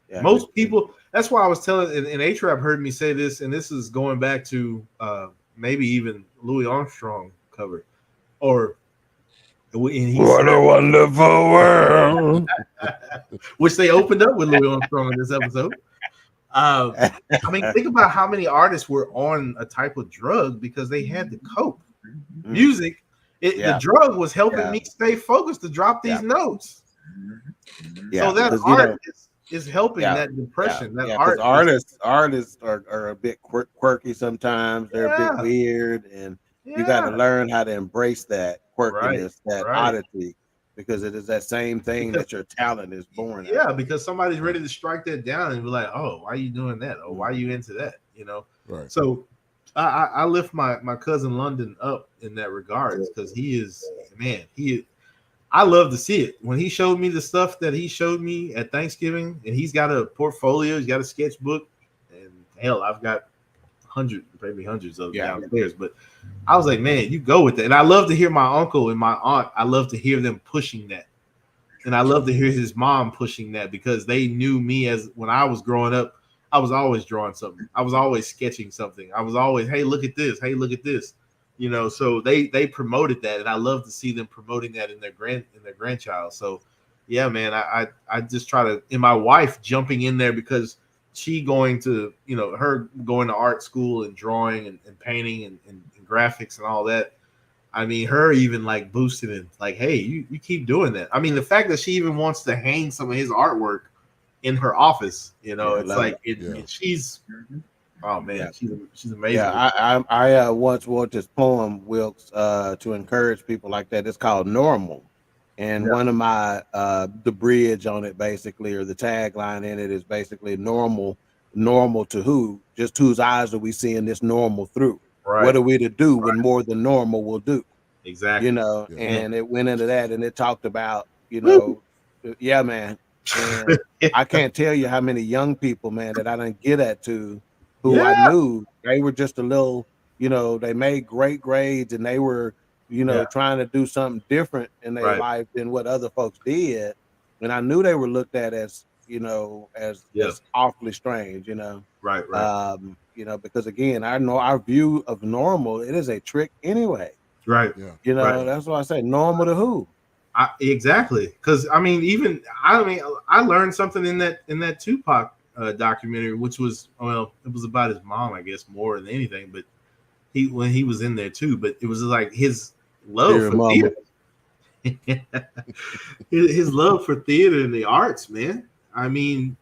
Yeah. Most people, that's why I was telling, and A-Trap heard me say this, and this is going back to maybe even Louis Armstrong cover, or what a wonderful world, which they opened up with Louis Armstrong in this episode. I mean, think about how many artists were on a type of drug because they had to cope. Music, the drug was helping me stay focused to drop these notes. So that art is helping that depression. That artists are a bit quirky sometimes. They're a bit weird, and you got to learn how to embrace that quirkiness, that oddity, because it is that same thing that your talent is born out. Yeah, because somebody's ready to strike that down and be like, oh, why are you doing that? Oh, why are you into that? Right. So I lift my cousin London up in that regard because he is, man, I love to see it. When he showed me the stuff that he showed me at Thanksgiving, and he's got a portfolio, he's got a sketchbook, and hell, I've got hundreds of them downstairs. But I was like, man, you go with that. And I love to hear my uncle and my aunt, I love to hear them pushing that. And I love to hear his mom pushing that because they knew me as when I was growing up, I was always drawing something. I was always sketching something. I was always, hey, look at this. Hey, look at this. So they promoted that, and I love to see them promoting that in their grandchild. So, yeah, man, I just try to, and my wife jumping in there because she going to, her going to art school and drawing and painting and graphics and all that. I mean, her even like boosting it, like, hey, you keep doing that. I mean, the fact that she even wants to hang some of his artwork in her office, it's like she's. Oh man, she's amazing. Yeah, I once wrote this poem, Wilkes, to encourage people like that. It's called Normal, and one of my the bridge on it basically, or the tagline in it is basically normal to who? Just whose eyes are we seeing this normal through? Right. What are we to do when more than normal will do? Exactly. And it went into that, and it talked about yeah, man. And I can't tell you how many young people, man, that I didn't get at to. Who I knew, they were just a little, they made great grades and they were, trying to do something different in their life than what other folks did. And I knew they were looked at as, as awfully strange, Right. Because again, I know our view of normal, it is a trick anyway. Right. Yeah. That's why I say normal to who? Exactly. Because I learned something in that Tupac documentary, which was, it was about his mom, I guess, more than anything, but when he was in there too, but it was like his love for theater. His love for theater and the arts, man. I mean,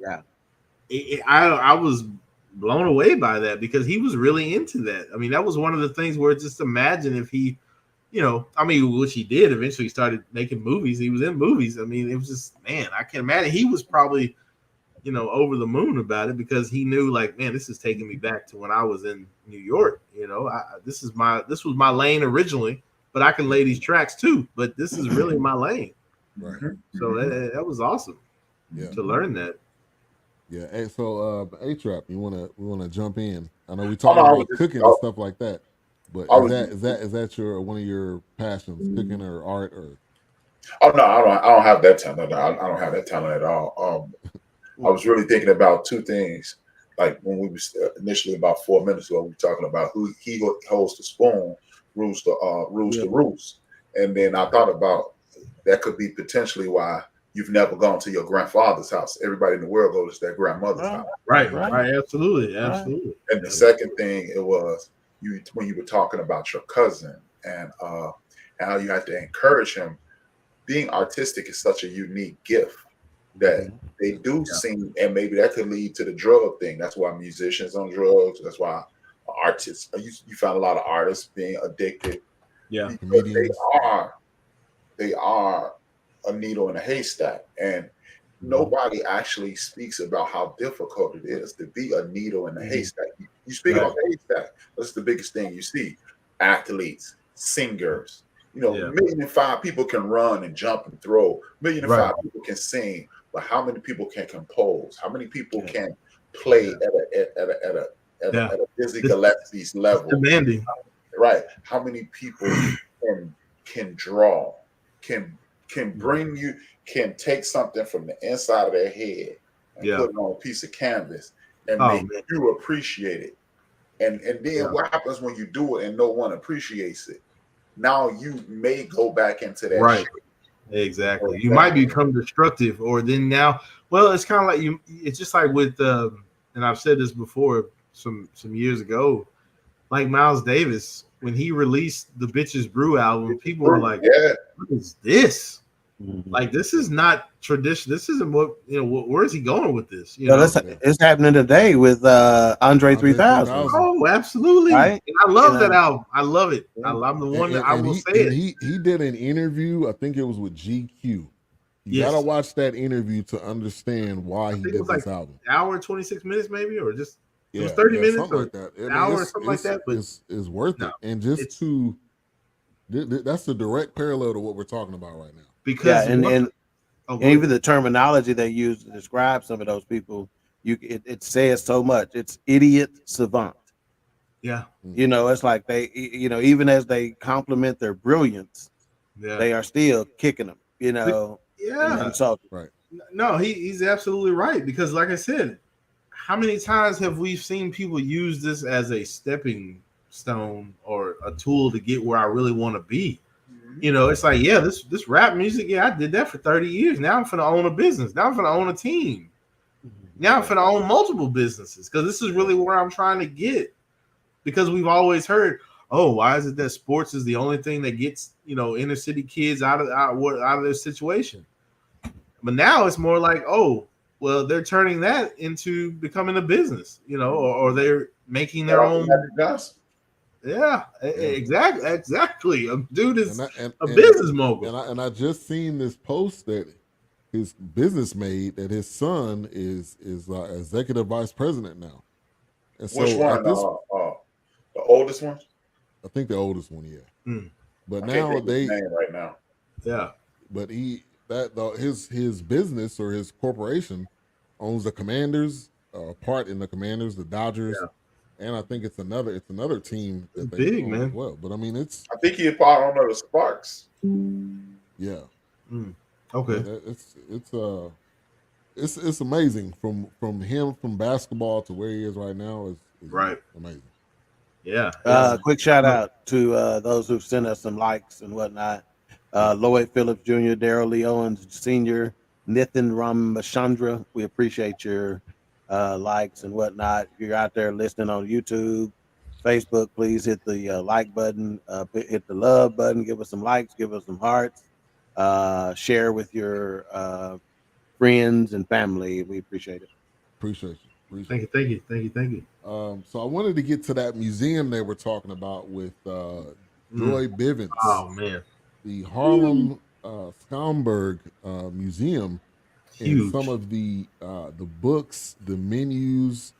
I was blown away by that because he was really into that. I mean, that was one of the things where just imagine if he, which he did eventually started making movies. He was in movies. I mean, it was just, man, I can't imagine. He was probably over the moon about it because he knew, like, man, this is taking me back to when I was in New York. This was my lane originally, but I can lay these tracks too. But this is really my lane. Right. So that was awesome. Yeah. To learn that. Yeah. Hey, so A-Trap, we wanna jump in. I know we talked about cooking and stuff like that, but is that one of your passions, cooking or art or? Oh no, I don't have that talent. I don't have that talent at all. I was really thinking about two things. Like when we was initially about 4 minutes ago, we were talking about who he holds the spoon, rules the roost, and then I thought about that could be potentially why you've never gone to your grandfather's house. Everybody in the world goes to their grandmother's house. Right, absolutely. And the second thing it was when you were talking about your cousin and how you have to encourage him. Being artistic is such a unique gift that they do seem, and maybe that could lead to the drug thing. That's why musicians on drugs. That's why artists. You find a lot of artists being addicted. Yeah, because they are a needle in a haystack, and nobody actually speaks about how difficult it is to be a needle in a haystack. You speak about haystack. That's the biggest thing you see. Athletes, singers. 1,000,005 people can run and jump and throw. 1,000,005 people can sing, but how many people can compose? How many people can play at a Dizzy Gillespie's level? Demanding, right? How many people can draw? Can bring you? Can take something from the inside of their head and put it on a piece of canvas and make you appreciate it. And then what happens when you do it and no one appreciates it? Now you may go back into that. Right. Exactly. You might become destructive, or then now. Well, it's kind of like you. It's just like with, and I've said this before some years ago, like Miles Davis when he released the Bitches Brew album. People were like, "What is this? Like, this is not tradition. This isn't what Where is he going with this? It's happening today with Andre 3000. Oh, absolutely! Right? And I love that album. I love it. I'm the one that I will say it. He did an interview. I think it was with GQ. You gotta watch that interview to understand why he did this album. Hour and 26 minutes, maybe, or just it was 30 minutes, something like that. An hour, or something like that. But it's worth it, and just that's the direct parallel to what we're talking about right now. Because and even the terminology they use to describe some of those people, it says so much. It's idiot savant. Yeah, it's like they, even as they compliment their brilliance, they are still kicking them. Right. No, he's absolutely right, because, like I said, how many times have we seen people use this as a stepping stone or a tool to get where I really want to be? It's like, this rap music, I did that for 30 years. Now I'm finna own a business. Now I'm finna own a team. Now I'm finna own multiple businesses, because this is really where I'm trying to get. Because we've always heard, oh, why is it that sports is the only thing that gets, inner city kids out of their situation? But now it's more like, oh, well, they're turning that into becoming a business, or they're making their own. Yeah, exactly. A dude is a business mogul. And I just seen this post that his business made that his son is executive vice president now. And which one? The oldest one? I think the oldest one, But I now can't think of his name right now. Yeah. But his business or his corporation owns the Commanders, part in the Commanders, the Dodgers. Yeah. And I think it's another team that they big, own man. as well. But I mean, I think he's part owner of the Sparks. Yeah. Okay. It's amazing from him from basketball to where he is right now is right. Amazing. Yeah. Quick shout out to those who've sent us some likes and whatnot. Lloyd Phillips Jr., Daryl Lee Owens Sr., Nithin Ramachandra. We appreciate your likes and whatnot. If you're out there listening on YouTube, Facebook, please hit the like button, hit the love button, give us some likes, give us some hearts, share with your friends and family. We appreciate it. Appreciate you. Thank you. So I wanted to get to that museum they were talking about with Joy Bivens. Oh man, the Harlem Schaumburg Museum. Huge. And some of the books, the menus,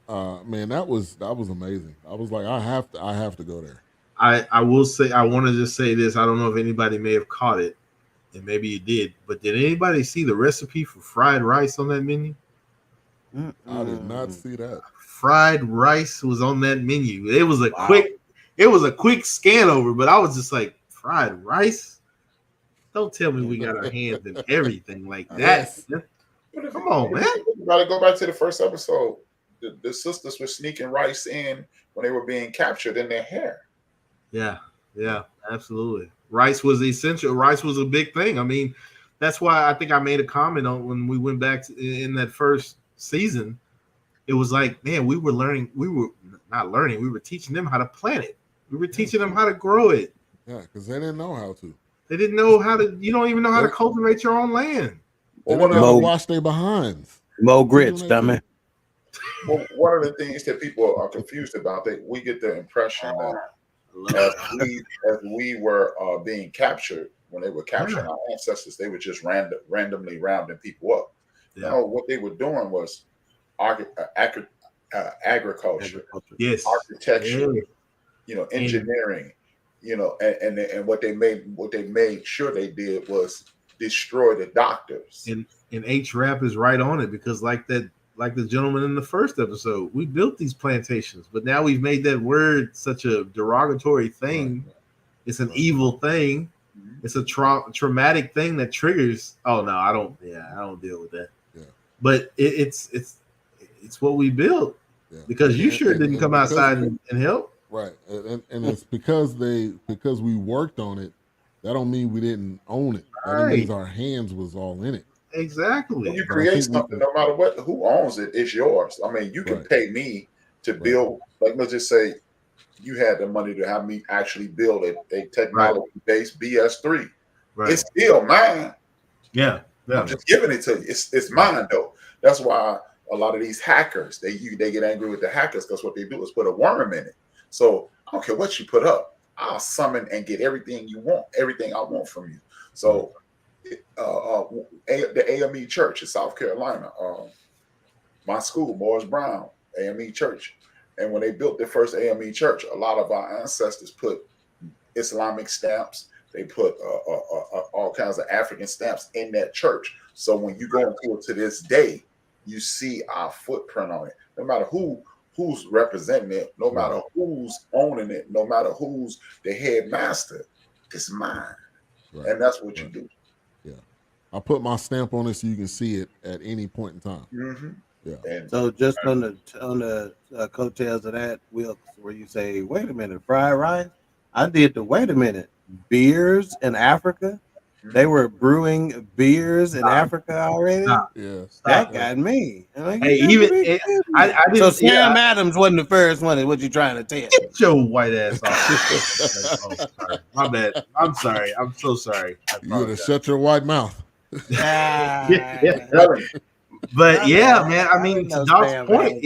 man, that was amazing. I was like, I have to go there. I will say, I want to just say this. I don't know if anybody may have caught it, and maybe you did, but did anybody see the recipe for fried rice on that menu? I did not see that. Fried rice was on that menu. It was a quick scan over, but I was just like, fried rice? Don't tell me we got our hands in everything like that. Yes. Come on, man. You gotta go back to the first episode. The sisters were sneaking rice in when they were being captured in their hair. Yeah, absolutely. Rice was essential. Rice was a big thing. I mean, that's why I think I made a comment on when we went back in that first season. It was like, man, we were teaching them how to plant it. We were teaching them how to grow it. Yeah, because they didn't know how to. They didn't know how to. You don't even know how to cultivate your own land. They didn't know how to wash their behinds. Mo grits, dummy. Well, one of the things that people are confused about, we get the impression that as we were being captured, when they were capturing our ancestors, they were just randomly rounding people up. Yeah. No, what they were doing was agriculture, yes, architecture, engineering, and what they made sure they did was destroy the doctors. And H-Rap is right on it, because like the gentleman in the first episode, we built these plantations, but now we've made that word such a derogatory thing. Right. It's an evil thing. It's a traumatic thing that triggers. Oh no, I don't deal with that. Yeah. But it's what we built, because you didn't come outside and help. Right, and it's because we worked on it. That don't mean we didn't own it. That means our hands was all in it. Exactly. When you create something, no matter who owns it, it's yours. I mean, you can pay me to build. Like, let's just say you had the money to have me actually build a technology-based BS3. Right. It's still mine. Yeah. I'm just giving it to you. It's mine though. That's why a lot of these hackers they get angry with the hackers, because what they do is put a worm in it. So I don't care what you put up, I'll summon and get everything you want, everything I want from you. So the AME Church in South Carolina, my school, Morris Brown AME Church, and when they built their first AME Church, a lot of our ancestors put Islamic stamps. They put all kinds of African stamps in that church. So when you go into it to this day, you see our footprint on it. No matter who's representing it, no matter who's owning it, no matter who's the headmaster, it's mine. Right. And that's what you do. Yeah. I put my stamp on it so you can see it at any point in time. Mm-hmm. Yeah. And so just on the coattails of that, Wilkes, where you say, wait a minute, fried rice? I did the wait a minute. Beers in Africa? They were brewing beers in Africa already? Yeah. That got me. Like, hey, I didn't. So Sam Adams wasn't the first one, is what you trying to tell? Get your white ass off. Oh, sorry. My bad. I'm sorry. I'm so sorry. You would have shut your white mouth. But yeah, man. I mean, to Doc's point,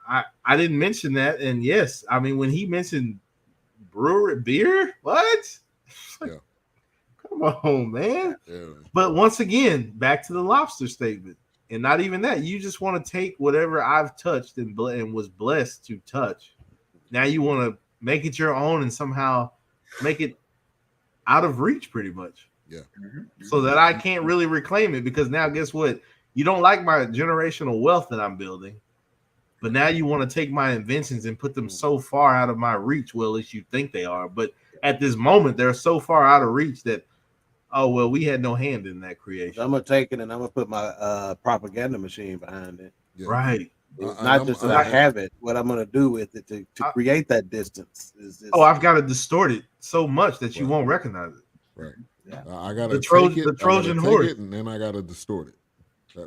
I didn't mention that, and yes, I mean when he mentioned beer, what? Come on, man. Yeah. But once again, back to the lobster statement, and not even that. You just want to take whatever I've touched and was blessed to touch. Now you want to make it your own and somehow make it out of reach, pretty much. Yeah. So that I can't really reclaim it, because now guess what? You don't like my generational wealth that I'm building, but now you want to take my inventions and put them so far out of my reach. Well, at least you think they are, but at this moment, they're so far out of reach that, oh, well, we had no hand in that creation. So I'm going to take it and I'm going to put my propaganda machine behind it. Yeah. Right. It's not just that I have it. What I'm going to do with it to create that distance is I've got to distort it so much that you won't recognize it. Right. Yeah. I got to the Trojan horse, and then I got to distort it.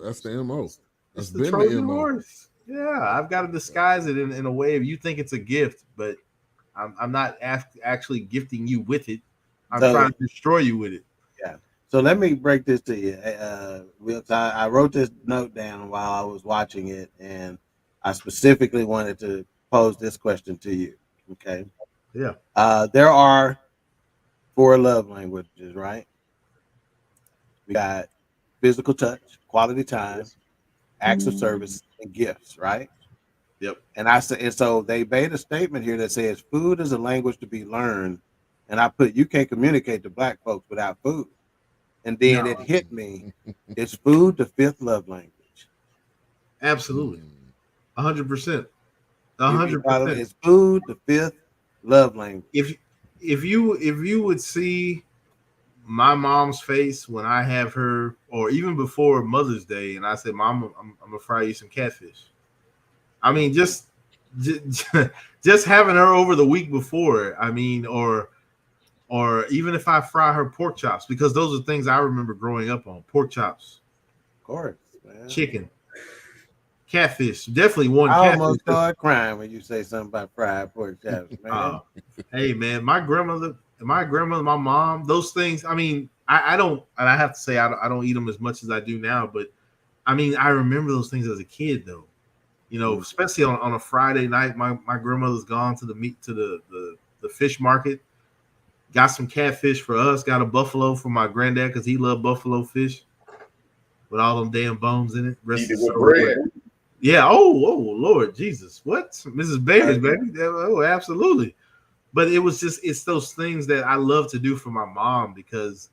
That's the MO. That's the Trojan horse. Yeah, I've got to disguise it in a way of you think it's a gift, but I'm not actually gifting you with it. I'm trying to destroy you with it. Yeah. So let me break this to you. I wrote this note down while I was watching it, and I specifically wanted to pose this question to you. Okay. Yeah. There are 4 love languages, right? We got physical touch, quality time, acts of service, and gifts, right? Yep. And so they made a statement here that says food is a language to be learned. And I put, you can't communicate to Black folks without food. And then it hit me. It's food the 5th love language. Absolutely. 100%. 100%. It's food the 5th love language. If you would see my mom's face when I have her, or even before Mother's Day, and I say, "Mom, I'm gonna fry you some catfish." I mean, just having her over the week before. I mean, or even if I fry her pork chops, because those are things I remember growing up on: pork chops, of course, man. Chicken, catfish. Definitely one. I almost started crying when you say something about fried pork chops, man. Hey, man, my grandmother, my mom, those things. I mean, I don't, and I have to say, I don't eat them as much as I do now. But I mean, I remember those things as a kid, though. You know, especially on a Friday night, my grandmother's gone to the fish market, got some catfish for us, got a buffalo for my granddad because he loved buffalo fish with all them damn bones in it. Eat it with bread. Yeah. Oh, Lord Jesus. What? Mrs. Bears, baby. Oh, absolutely. But it's those things that I love to do for my mom because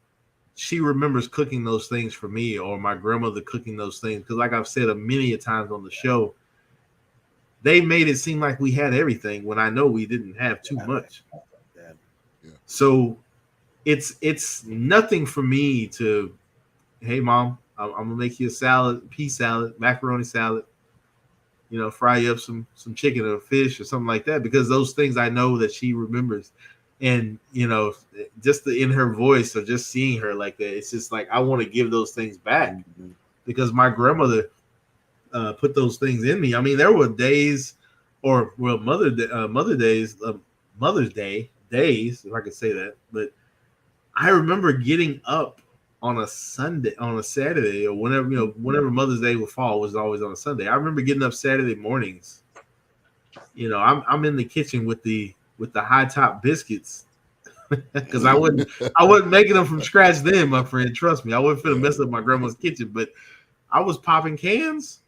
she remembers cooking those things for me, or my grandmother cooking those things. Because like I've said many a times on the show, they made it seem like we had everything when I know we didn't have too much. Yeah. So it's nothing for me to, hey, Mom, I'm gonna make you a salad, pea salad, macaroni salad, you know, fry you up some chicken or fish or something like that, because those things I know that she remembers. And, you know, just in her voice or just seeing her like that, it's just like I want to give those things back because my grandmother put those things in me. I mean, there were days, or well, Mother's Day days, if I could say that. But I remember getting up on a Saturday, or whenever Mother's Day would fall, was always on a Sunday. I remember getting up Saturday mornings. You know, I'm in the kitchen with the high top biscuits because I wasn't making them from scratch then, my friend. Trust me, I wasn't finna mess up my grandma's kitchen, but I was popping cans.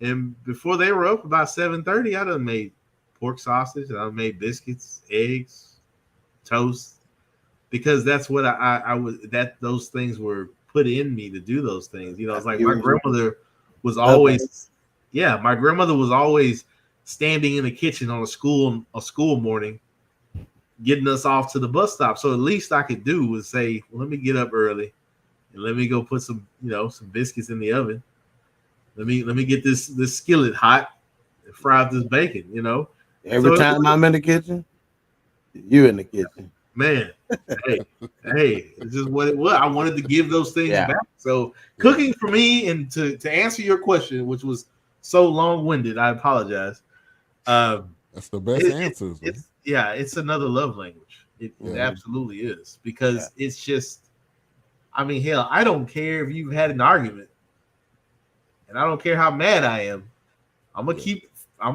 And before they were up about 7:30, I done made pork sausage, I done made biscuits, eggs, toast, because that's what I was. That those things were put in me to do those things. You know, it's like my grandmother was always, my grandmother was always standing in the kitchen on a school morning, getting us off to the bus stop. So at least I could do was say, well, let me get up early and let me go put some biscuits in the oven. Let me get this skillet hot and fry up this bacon, you know. Every time I'm in the kitchen, you in the kitchen. Man, hey, it's just what it was. I wanted to give those things back. So cooking for me, and to answer your question, which was so long-winded, I apologize. That's the best answers. It's another love language. It absolutely is, because it's just, I mean, hell, I don't care if you've had an argument. And I don't care how mad I am. I'm gonna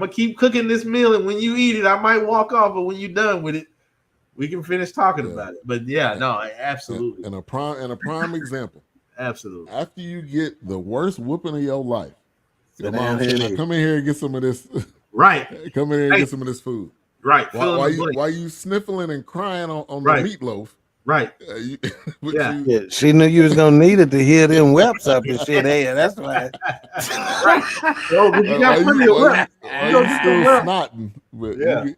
keep cooking this meal, and when you eat it, I might walk off. But when you're done with it, we can finish talking about it. But absolutely. And a prime example. Absolutely. After you get the worst whooping of your life, your mom said, "Come in here and get some of this." Right. Come in here and get some of this food. Right. Why you sniffling and crying on the meatloaf? Right. She knew you was gonna need it to hear them whelps up and shit. Hey, that's why. Right. Oh, but you got plenty of whelps. You still snotting, but you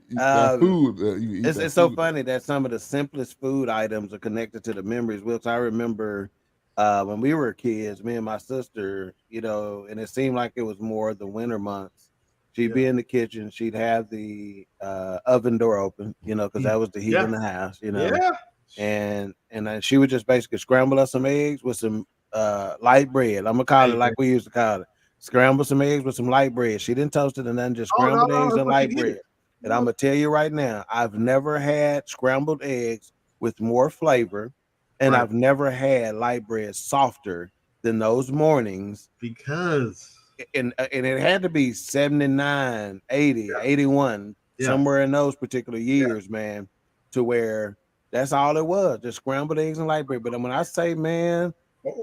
food. It's so funny that some of the simplest food items are connected to the memories. Which I remember when we were kids, me and my sister, you know, and it seemed like it was more the winter months. She'd be in the kitchen. She'd have the oven door open, you know, because that was the heat in the house, you know. Yeah. And she would just basically scramble us some eggs with some light bread. I'm gonna call it like we used to call it. Scramble some eggs with some light bread. She didn't toast it and then just scrambled eggs and light bread. And I'm gonna tell you right now, I've never had scrambled eggs with more flavor, and I've never had light bread softer than those mornings, because and it had to be 79, 80, 81, somewhere in those particular years, man, to where that's all it was, just scrambled eggs and light bread. But when I say, man,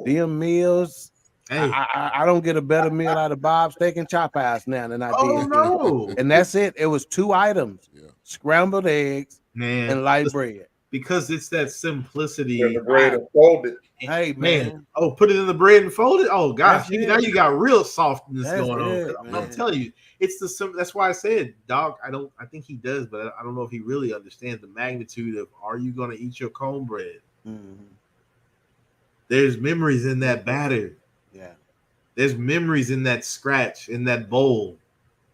them meals, I don't get a better meal out of Bob's Steak and Chop House now than I did. No. And that's it. It was 2 items, scrambled eggs and light bread. Because it's that simplicity. The bread and fold it. Hey, man. Oh, put it in the bread and fold it. Oh, gosh. Now you got real softness going on. I'm telling you, it's that's why I said, dog, I think he does, but I don't know if he really understands the magnitude of, are you going to eat your cornbread? Mm-hmm. There's memories in that batter. Yeah. There's memories in that scratch, in that bowl.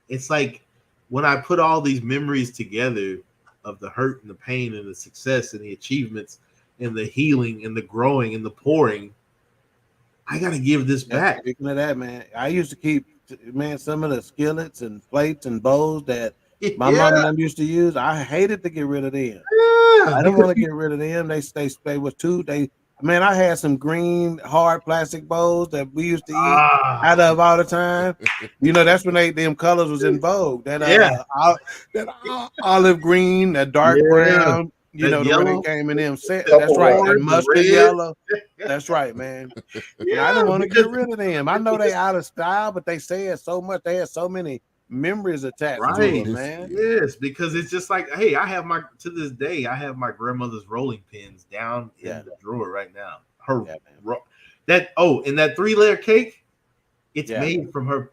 It's like when I put all these memories together of the hurt and the pain and the success and the achievements and the healing and the growing and the pouring, I got to give this back. Speaking of that, man, I used to keep, man, some of the skillets and plates and bowls that my mom and them used to use. I hated to get rid of them. Yeah, I don't want to get rid of them. They was too. Man, I had some green hard plastic bowls that we used to eat out of all the time. You know, that's when them colors was in vogue. That olive green, that dark brown. You know, when it came in them set. That's right. That mustard yellow. That's right, man. I don't want to get rid of them. I know they out of style, but they said so much. They had so many memories attached to them, man. Yes, because it's just like, hey, to this day, I have my grandmother's rolling pins down in the drawer right now. And that 3-layer cake, it's made from her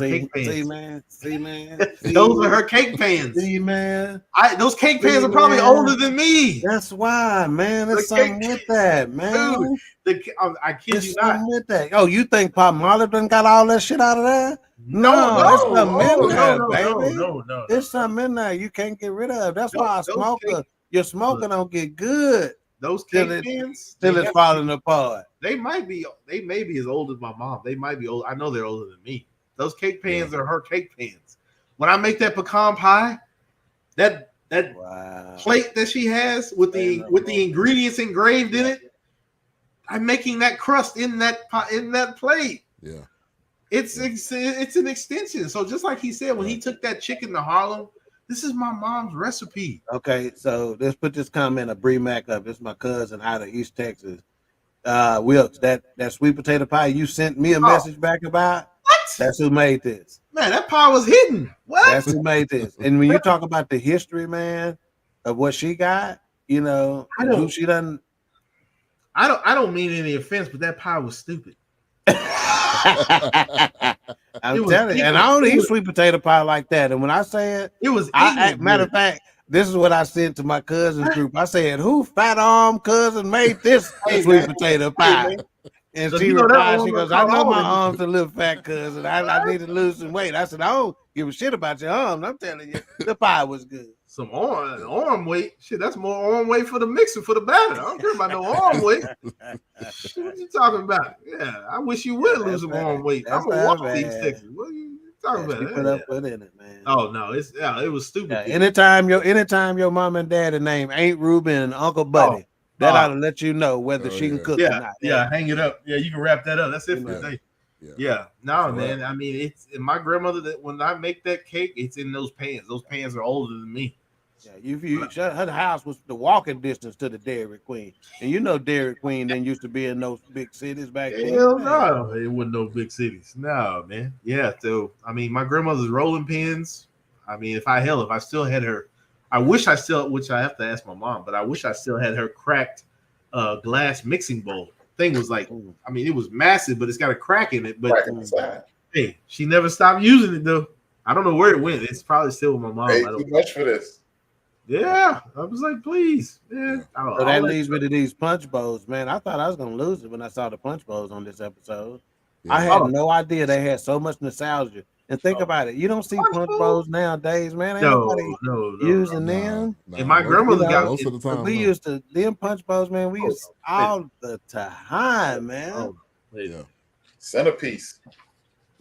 cake pans. See, man. Those are her cake pans. See, man. Those cake pans are probably older than me. That's why, man. There's something with that, man. Dude, I kid you not. With that. Oh, you think Pop Marley done got all that shit out of there? No, there's something in there, baby. No. There's something in there you can't get rid of. That's why your smoker don't get good. Those cake pans till it's falling apart. They may be as old as my mom. They might be old. I know they're older than me. Those cake pans are her cake pans. When I make that pecan pie, that plate that she has with the ingredients engraved in it, I'm making that crust in that plate. Yeah. It's an extension. So just like he said, when he took that chicken to Harlem, this is my mom's recipe. Okay, so let's put this comment of Bree Mac up. This is my cousin out of East Texas. Wilkes, that sweet potato pie you sent me a message back about. What? That's who made this. Man, that pie was hidden. What? That's who made this. And when you talk about the history, man, of what she got, you know, who she done. I don't mean any offense, but that pie was stupid. I'm telling you, and I don't eat sweet potato pie like that. And when I say it was matter of fact, this is what I sent to my cousin's group. I said, "Who fat arm cousin made this sweet potato pie?" And she replied, "She goes, I know my arm's a little fat, cousin. I need to lose some weight." I said, "I don't give a shit about your arms. I'm telling you, the pie was good." Some arm weight. Shit, that's more arm weight for the mixer for the batter. I don't care about no arm weight. What you talking about? Yeah, I wish you would lose some arm weight. I'm gonna walk these Texas. What are you talking about? Put in it, man. Oh no, it was stupid. Yeah, anytime your mom and daddy name ain't Ruben and Uncle Buddy, that ought to let you know whether she can cook or not. Yeah, hang it up. Yeah, you can wrap that up. That's it for the day. Yeah. No, man. I mean, it's in my grandmother that when I make that cake, it's in those pans. Those pans are older than me. Yeah, her house was the walking distance to the Dairy Queen, and you know Dairy Queen didn't used to be in those big cities back then. Hell no, it wasn't no big cities. No, man. Yeah, so I mean, my grandmother's rolling pins. I mean, if I still had her, which I have to ask my mom, but I wish I still had her cracked glass mixing bowl. Thing was like, I mean, it was massive, but it's got a crack in it. But hey, she never stopped using it though. I don't know where it went. It's probably still with my mom. Hey, too much for this. Yeah, I was like, please. Yeah. So that leads me to these punch bowls, man. I thought I was gonna lose it when I saw the punch bowls on this episode. Yeah. I had no idea they had so much nostalgia. And think about it, you don't see punch bowls nowadays, man. Ain't nobody using them. And my grandmother got most of the time. We used to them punch bowls, man. We used all the time, man. Centerpiece.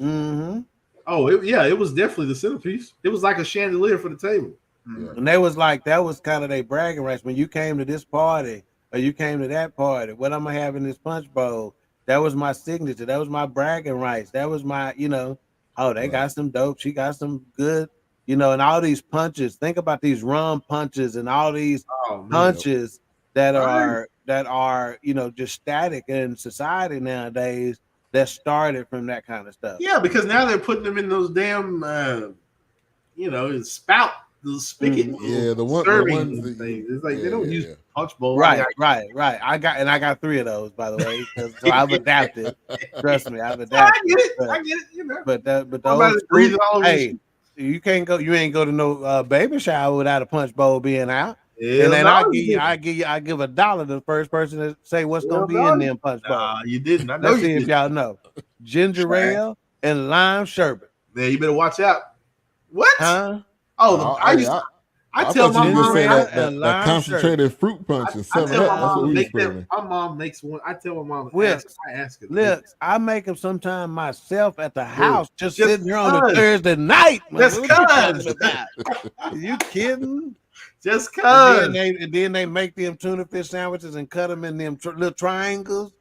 Mm-hmm. Oh, it was definitely the centerpiece. It was like a chandelier for the table. Yeah. And that was kind of their bragging rights. When you came to this party or you came to that party, what I'm gonna have in this punch bowl, that was my signature. That was my bragging rights. That was my, they got some dope. She got some good, and all these punches. Think about these rum punches and all these punches that are just static in society nowadays that started from that kind of stuff. Yeah, because now they're putting them in those damn spout. The spigot, the ones things. It's like they don't use punch bowl. Right. I got 3 of those, by the way. So I've adapted. Trust me, I've adapted. I get it. But those, hey, you ain't go to no baby shower without a punch bowl being out. And then I give $1 to the first person to say what's gonna be in them punch bowls. Nah, you didn't. I know. Let's see if y'all know. Ginger ale and lime sherbet. Man, you better watch out. What? Huh? Oh, I tell my mom that concentrated fruit punch and 7-Up. That's what we was putting in. My mom makes one. I tell my mom. I ask her. Look, I make them sometime myself at the house, just sitting here on a Thursday night. Just cuz. Are you kidding? Just cuz. And then they make them tuna fish sandwiches and cut them in them little triangles.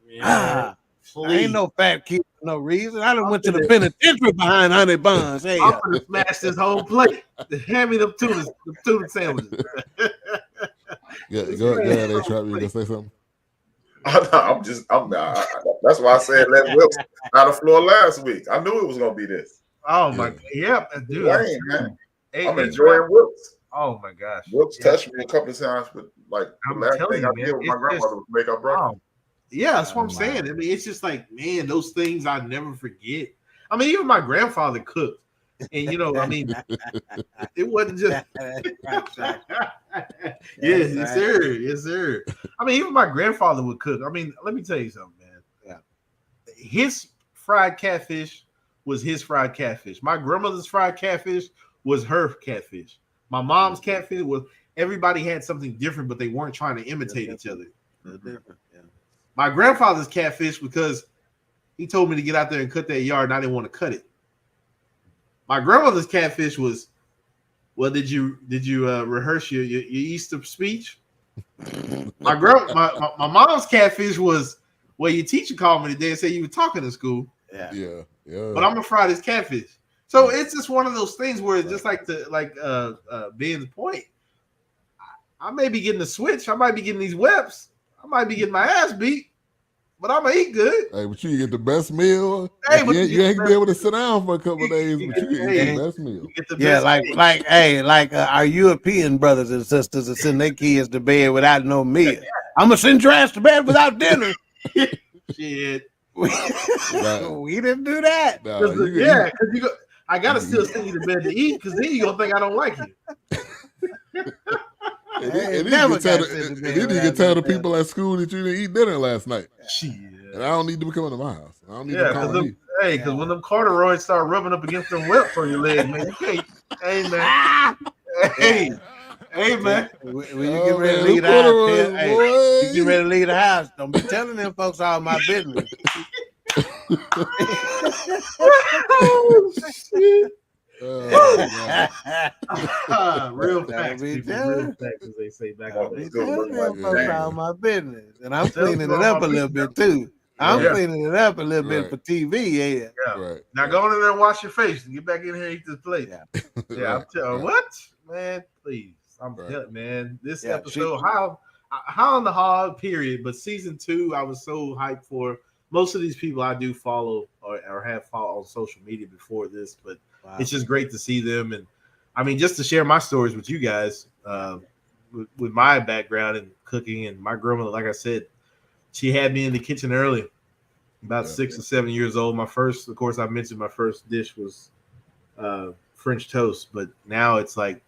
Yeah. Ain't no fat kid for no reason. I done went to the penitentiary behind honey buns. Hey, I'm gonna smash this whole plate. Hand me them tuna sandwiches. Go ahead, they try me to say something. I'm not. That's why I said let Wilkes out of floor last week. I knew it was gonna be this. Oh my god. Yep, dude. Man. I'm enjoying Wilkes. Oh my gosh. Wilkes touched me a couple of times, but like the last thing I did with my grandmother was make our breakfast. Yeah, that's what I'm saying. I mean, it's just like, man, those things I never forget. I mean, even my grandfather cooked. And I mean, it wasn't just yes, sir. I mean, even my grandfather would cook. I mean, let me tell you something, man. Yeah. His fried catfish was his fried catfish. My grandmother's fried catfish was her catfish. My mom's catfish was everybody had something different, but they weren't trying to imitate each other. Different. Yeah. My grandfather's catfish, because he told me to get out there and cut that yard, and I didn't want to cut it. My grandmother's catfish was, well, did you rehearse your Easter speech? My mom's catfish was, well, your teacher called me today and said you were talking in school. Yeah. But I'm gonna fry this catfish. So it's just one of those things where it's just like Ben's point. I may be getting a switch. I might be getting these webs. I might be getting my ass beat, but I'm gonna eat good. Hey, but you get the best meal. Hey, you ain't gonna be able to sit down for a couple of days, but you get the best meal. Like our European brothers and sisters that send their kids to bed without no meal. I'm gonna send your ass to bed without dinner. Shit, we didn't do that. Because I gotta still send you to bed to eat, because then you gonna think I don't like you. And then you can tell the people at school that you didn't eat dinner last night. Shit. And I don't need to come into my house. I don't need to call me. Hey, because when them corduroys start rubbing up against them whelps on your leg, man, you can't. Hey, man. Hey, man. When you get ready to leave the house, you get ready to leave the house. Don't be telling them folks all my business. Oh, shit. Real facts, as they say back on all my business, and I'm cleaning it up a little bit too. I'm cleaning it up a little bit for TV. Right. Now go in there and wash your face and get back in here and eat this plate. I'm telling you, what, man? Please, I'm telling, man. This episode, how on the hog period, but season 2, I was so hyped for. Most of these people I do follow or have followed on social media before this, but it's just great to see them. And I mean, just to share my stories with you guys, with my background in cooking, and my grandmother, like I said, she had me in the kitchen early, about 6 or 7 years old. My first, of course, I mentioned my first dish was French toast, but now it's like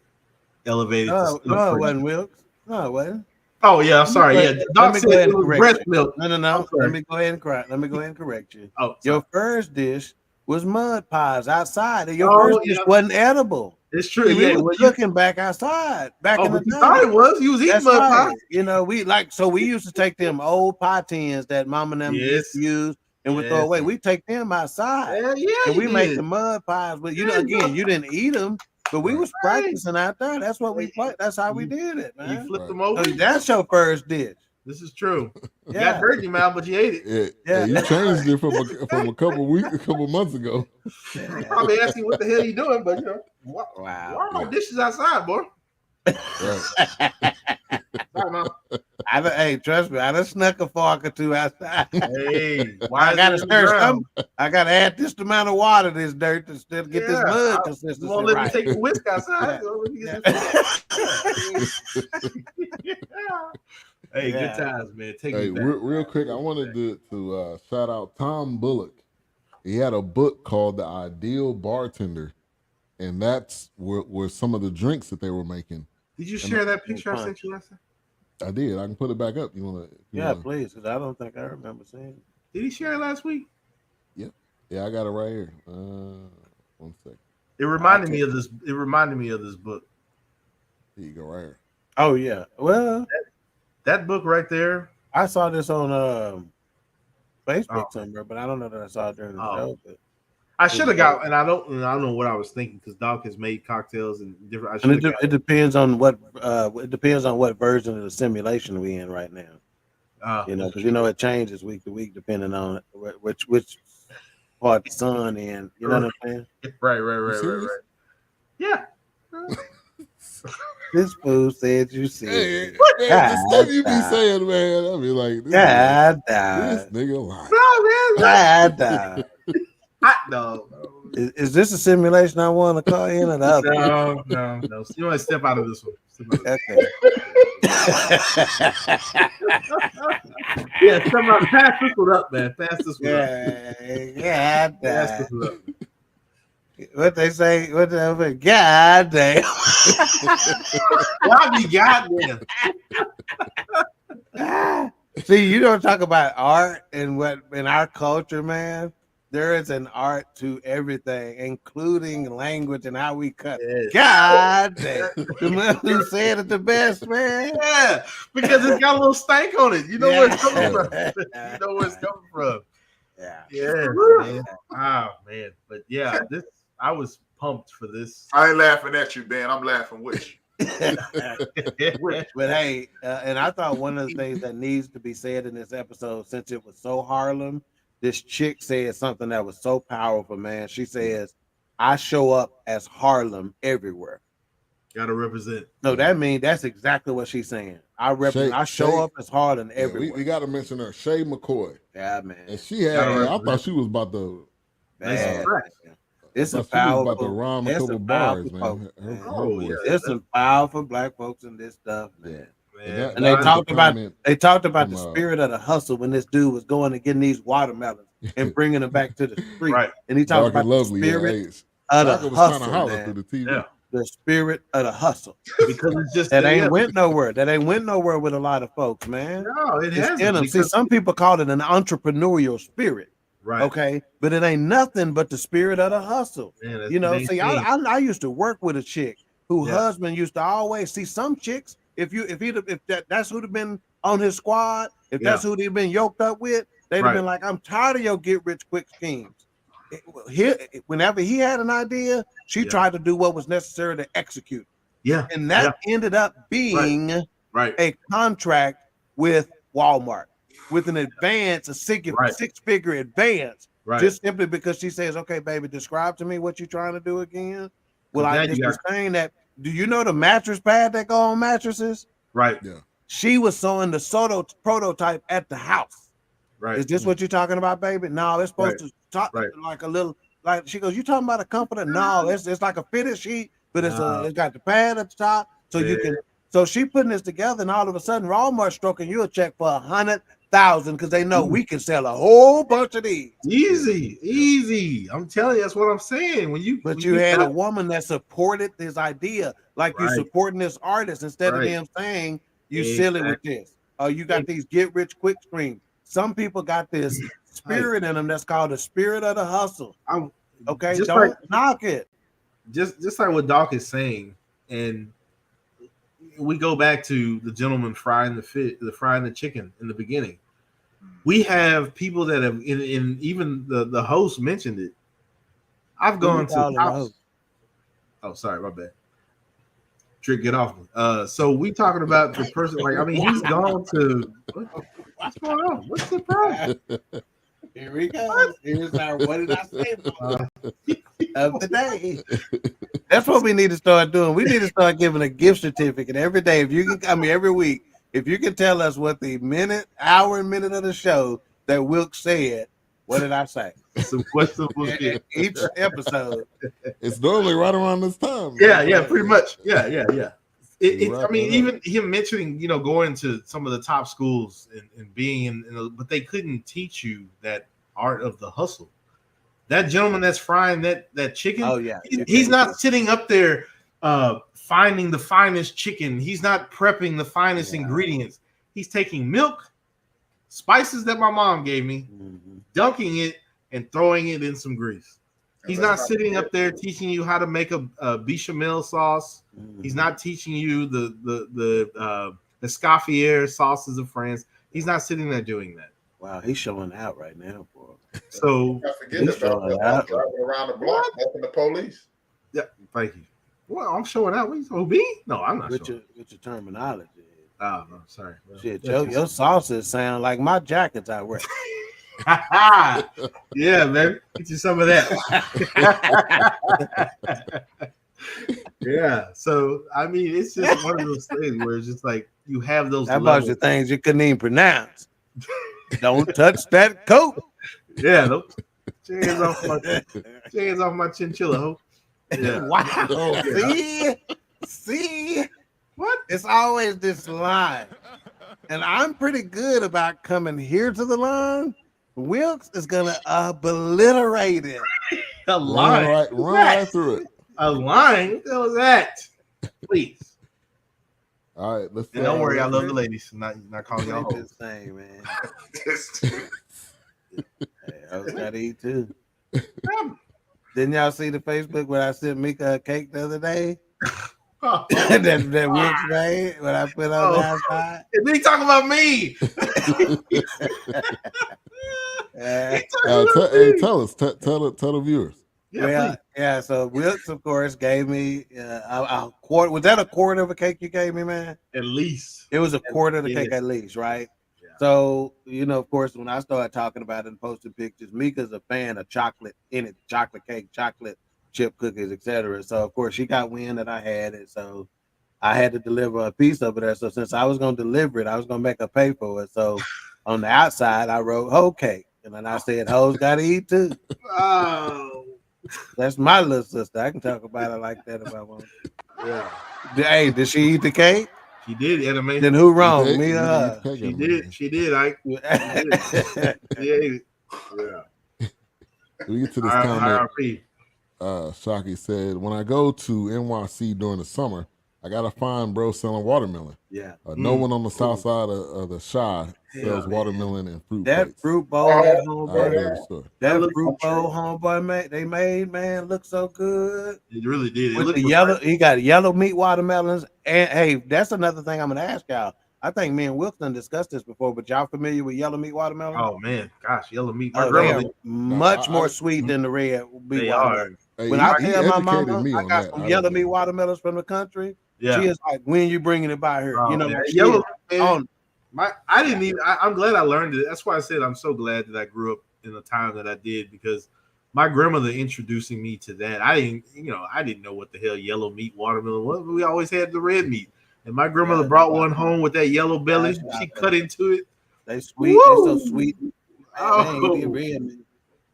elevated. No, it wasn't Wilkes. No, it wasn't. Oh yeah, I'm sorry. Doc said it was breast milk. No. Let me go ahead and correct you. Oh, your first dish was mud pies outside. Your first dish wasn't edible. It's true. You were cooking back outside. Back in the day. You thought it was. You was eating mud pies. We used to take them old pie tins that mom and them used to use and we throw away. We take them outside. And we make the mud pies. But again, you didn't eat them. But we was practicing out there. That's what we played. That's how we did it, man. You flipped them over. So that's your first dish. This is true. You got dirt in your mouth, but you ate it. Yeah. You changed it from a couple months ago. You probably asking what the hell you doing, but why are my dishes outside, boy? Right. Sorry, Mom. Hey, trust me, I done snuck a fork or two outside. Hey, I gotta stir some. I gotta add this amount of water to this dirt to still get this mud consistency. You won't let me take the whisk outside. Hey, good times, man. Take me back. Real quick, I wanted to shout out Tom Bullock. He had a book called The Ideal Bartender, and that's were some of the drinks that they were making. Did you share that picture I sent you last time? I did. I can put it back up. You want to? Yeah, please, because I don't think I remember seeing it. Did he share it last week? Yep. Yeah, I got it right here. 1 second. It reminded me of this. It reminded me of this book. Here you go, right here. Oh yeah. Well, that book right there. I saw this on Facebook somewhere, but I don't know that I saw it during the show. But I should have got, and I don't know what I was thinking because Doc has made cocktails and different. It depends on what version of the simulation we in right now. Because it changes week to week depending on which part the sun in. You know what I'm saying? Right. Yeah. This fool said you said. Hey, man, the stuff you be saying, man. I be like, this nigga lying. No, man. Hot dog. Is this a simulation I want to call in or the other? No. You want to step out of this one. Okay. Yeah, pass this one up, man. Pass this one up. Yeah. Pass this one up. What they say? What the God damn? Why be goddamn? See, you don't talk about art and what in our culture, man. There is an art to everything, including language and how we cut. Yes. God damn. The man who said it the best, man. Yeah, because it's got a little stank on it. You know where it's coming from. You know where it's coming from. Yeah, man. Oh, man. But yeah, I was pumped for this. I ain't laughing at you, Ben. I'm laughing with you. But hey, and I thought one of the things that needs to be said in this episode, since it was so Harlem, this chick said something that was so powerful, man. She says, I show up as Harlem everywhere. Gotta represent. So that means that's exactly what she's saying. I show up as Harlem everywhere. We got to mention her, Shay McCoy. Yeah, man. And she had, I thought she was about to. It's a powerful. About to rhyme a couple bars, man. There's some powerful black folks in this stuff, man. Yeah. And they talked about the spirit of the hustle when this dude was going and getting these watermelons and bringing them back to the street. Right. And he talked about the spirit of the hustle, man. Through the TV. The spirit of the hustle. Because it's just that ain't went nowhere. That ain't went nowhere with a lot of folks, man. No, it hasn't. See, some people call it an entrepreneurial spirit. Right. Okay. But it ain't nothing but the spirit of the hustle. Man, see, I used to work with a chick whose husband used to always see some chicks. If that's who'd have been on his squad, if that's who they've been yoked up with, they'd have been like, I'm tired of your get rich quick schemes. Whenever he had an idea, she tried to do what was necessary to execute. Yeah. And that ended up being a contract with Walmart with an advance, a six-figure advance, just simply because she says, okay, baby, describe to me what you're trying to do again. Well, I just was saying that. Do you know the mattress pad that go on mattresses? Right. Yeah. She was sewing the prototype at the house. Right. Is this what you're talking about, baby? No, it's supposed to talk like a little. Like she goes, you talking about a comforter? No, it's like a fitted sheet, but it's got the pad at the top, so you can. So she putting this together, and all of a sudden, Walmart stroking you a check for $100,000 because they know we can sell a whole bunch of these. Easy. I'm telling you, that's what I'm saying. When you had a woman that supported this idea, like you supporting this artist instead of them saying you silly with this. Oh, you got these get rich quick schemes. Some people got this spirit in them that's called the spirit of the hustle. Okay, don't knock it. Just like what Doc is saying, and we go back to the gentleman frying the chicken in the beginning. We have people that have, in even the host mentioned it. I've gone to. Oh, sorry, my bad. Trick, get off me. So we talking about the person. Like, I mean, he's gone to. What's going on? What's the problem? Here we go. Here's our what did I say of the day. That's what we need to start doing. We need to start giving a gift certificate every day. If you can, every week. If you can tell us what the hour and minute of the show that Wilk said, what did I say? Each episode. It's normally right around this time. Yeah, pretty much. Yeah. I mean, even him mentioning, going to some of the top schools and being in, but they couldn't teach you that art of the hustle. That gentleman that's frying that chicken, he's not sitting up there finding the finest chicken. He's not prepping the finest ingredients. He's taking milk, spices that my mom gave me, dunking it, and throwing it in some grease. He's not sitting up there teaching you how to make a bechamel sauce. He's not teaching you the Escoffier sauces of France. He's not sitting there doing that. Wow, he's showing out right now, bro. So I forget about driving around the block, helping the police. Yeah, thank you. Well, I'm showing out. What, OB? No, I'm not. With your terminology. Oh, no, sorry. Shit, your sauces sound like my jackets I wear. Yeah, man. Get you some of that. Yeah. So I mean, it's just one of those things where it's just like you have those. That bunch of things you couldn't even pronounce. Don't touch that coat. Yeah, nope. Hands off my chinchilla. Ho. Yeah. Wow. See? What? It's always this line. And I'm pretty good about coming here to the line. Wilkes is going to obliterate it. A line? Run right through it. A line? What the hell is that? Please. All right, let's. Don't worry, I love the ladies. Not calling y'all this thing, man. Hey, I was got to eat too. Didn't y'all see the Facebook when I sent Mecca a cake the other day? that Wilkes made when I put on the outside. He talking about me. Tell the viewers. Yeah. So Wilkes, of course, gave me a quarter. Was that a quarter of a cake you gave me, man? At least it was a quarter of the cake, at least, right? Yeah. So of course, when I started talking about it and posting pictures, Mika's a fan of chocolate in it, chocolate cake, chocolate chip cookies, etc. So of course, she got wind that I had it, so I had to deliver a piece of it there. So since I was going to deliver it, I was going to make her pay for it. So on the outside, I wrote "hoe cake," and then I said, "Hoes got to eat too." Oh. That's my little sister. I can talk about it like that if I want. Yeah. Hey, did she eat the cake? She did. Then who wrong? Me or her? She did. She did. Yeah. We get to this comment. Shockey said, "When I go to NYC during the summer, I gotta find bro selling watermelon. Yeah. No one on the south side of the Chi sells watermelon and fruit. That plates. fruit bowl, that homeboy, that fruit bowl, homeboy they made, man, look so good. It really did. With the yellow, he got yellow meat watermelons, and hey, that's another thing I'm gonna ask y'all. I think me and Wilkes done discussed this before, but y'all familiar with yellow meat watermelon? Oh man, gosh, yellow meat. They are much more sweet than the red meat watermelon. Hey, when I tell my mama I got that. some yellow meat watermelons from the country, she is like, "When you bringing it by here?" Yellow. I didn't even. I'm glad I learned it. That's why I said I'm so glad that I grew up in the time that I did, because my grandmother introducing me to that. I didn't know what the hell yellow meat watermelon was. We always had the red meat. And my grandmother brought one home with that yellow belly. She cut into it. They sweet. Woo! They so sweet.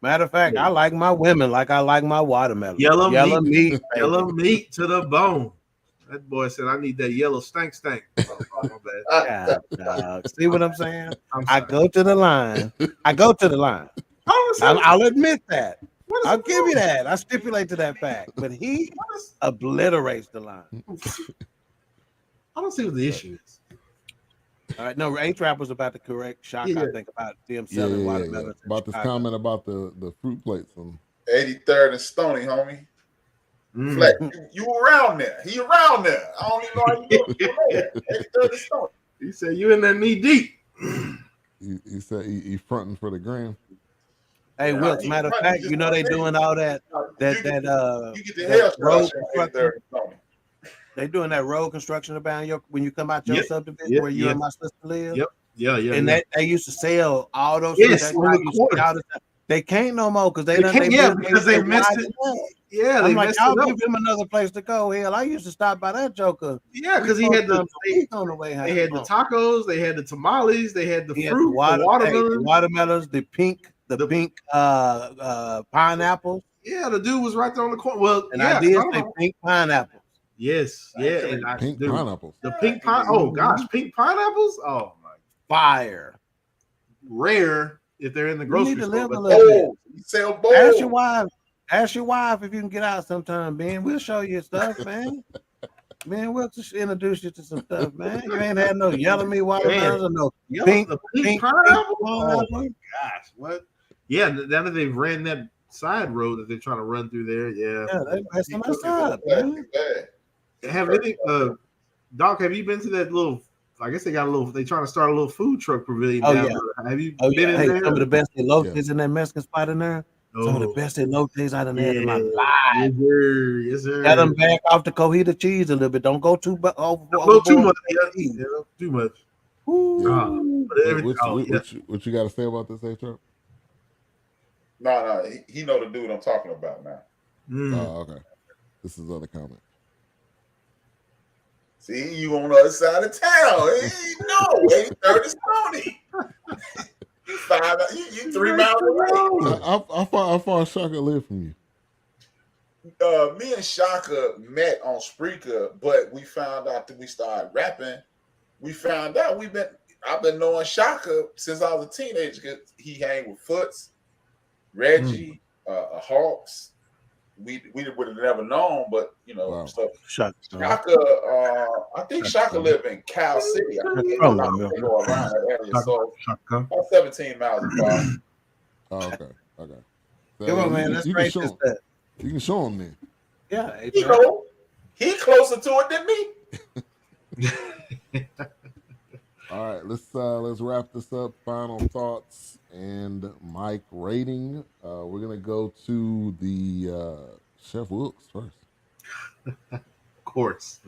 Matter of fact, I like my women like I like my watermelon. Yellow meat. Yellow meat to the bone. That boy said, "I need that yellow stank." Oh, my bad. See what I'm saying? I go to the line. I'll admit that. I'll give you that. I stipulate to that fact. But he obliterates the line. I don't see what the issue is. All right, no, A-Trap was about to correct Shock, I think, about them selling watermelons. About this comment about the fruit plates. 83rd and Stony, homie. Fleck, you around there. He around there. I don't even know how you doing there. 83rd and Stony. He said, "You in there knee deep." He said he fronting for the gram. Hey, Wilkes, matter of fact, they doing all that you get the hell road construction. They doing that road construction about when you come out your subdivision where you and my sister live. Yep. Yeah. And they used to sell all those. They can't no more because because they messed it up. Yeah, I'm like, I'll give him another place to go. Hell, I used to stop by that joker. Yeah, because he had on the way. They had the tacos, they had the tamales, they had the fruit, the watermelons, the pink pineapples. Yeah, the dude was right there on the corner. Well, I did say pink pineapples. Yes, and pink pineapples. The pink pine. Oh gosh, pink pineapples. Oh my, fire. Rare if they're in the grocery store. You sell bowls. Ask your wife. Ask your wife if you can get out sometime, Ben. We'll show you stuff, man. Man, we'll just introduce you to some stuff, man. You ain't had no yellow meat watermelons or no pink pineapple. Oh my gosh, what? Yeah, now that they've ran that side road that they're trying to run through there, they're messing us up, man. Have any, Doc? Have you been to that little? I guess they got a little. They trying to start a little food truck pavilion. Down there. Have you been in there? Some of the best elotes in that Mexican spot in there. Some of the best elotes out in there in my life. Yes, sir. Let them back off the cojita cheese a little bit. Don't go too much. Too much. Too much. What you got to say about this, A-Trap? No, he know the dude I'm talking about now. Oh, okay. This is other comment. See, you on the other side of town. Hey, 30 Stony. You 3 miles away. How far Shaka live from you? Me and Shaka met on Spreaker, but we found out that we started rapping. We found out I've been knowing Shaka since I was a teenager because he hang with Foots, Reggie, Hawks. We would have never known, but Wow. So Shaka. I think Shaka live in Cal City. I think go around that area. So about 17 miles apart. Oh, okay. So Come on, man. Let's break this up. You can show him then. Yeah, he closer to it than me. All right, let's wrap this up. Final thoughts and mic rating. We're gonna go to the Chef Wilkes first. Of course.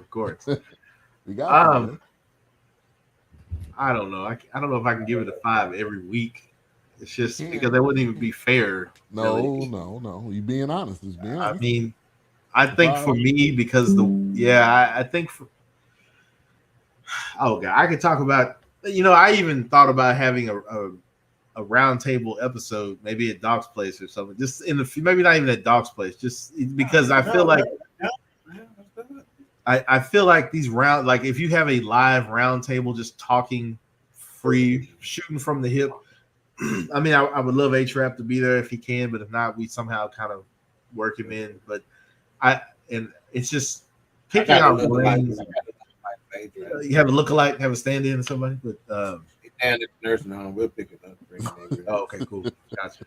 We got I don't know. I don't know if I can give it a 5 every week. It's just because that wouldn't even be fair. No. You being honest. Just being honest. I mean, I think for me, because I think for. Oh God, I could talk about. I even thought about having a round table episode, maybe at Doc's place or something. Just maybe not even at Doc's place, just because I feel like. I feel like these if you have a live round table, just talking free, shooting from the hip. I mean, I would love A-Trap to be there if he can, but if not, we somehow kind of work him in. But it's just picking out brains. You have a lookalike, have a stand-in or somebody, but and the nursing home, we'll pick it up. Oh, okay, cool, gotcha.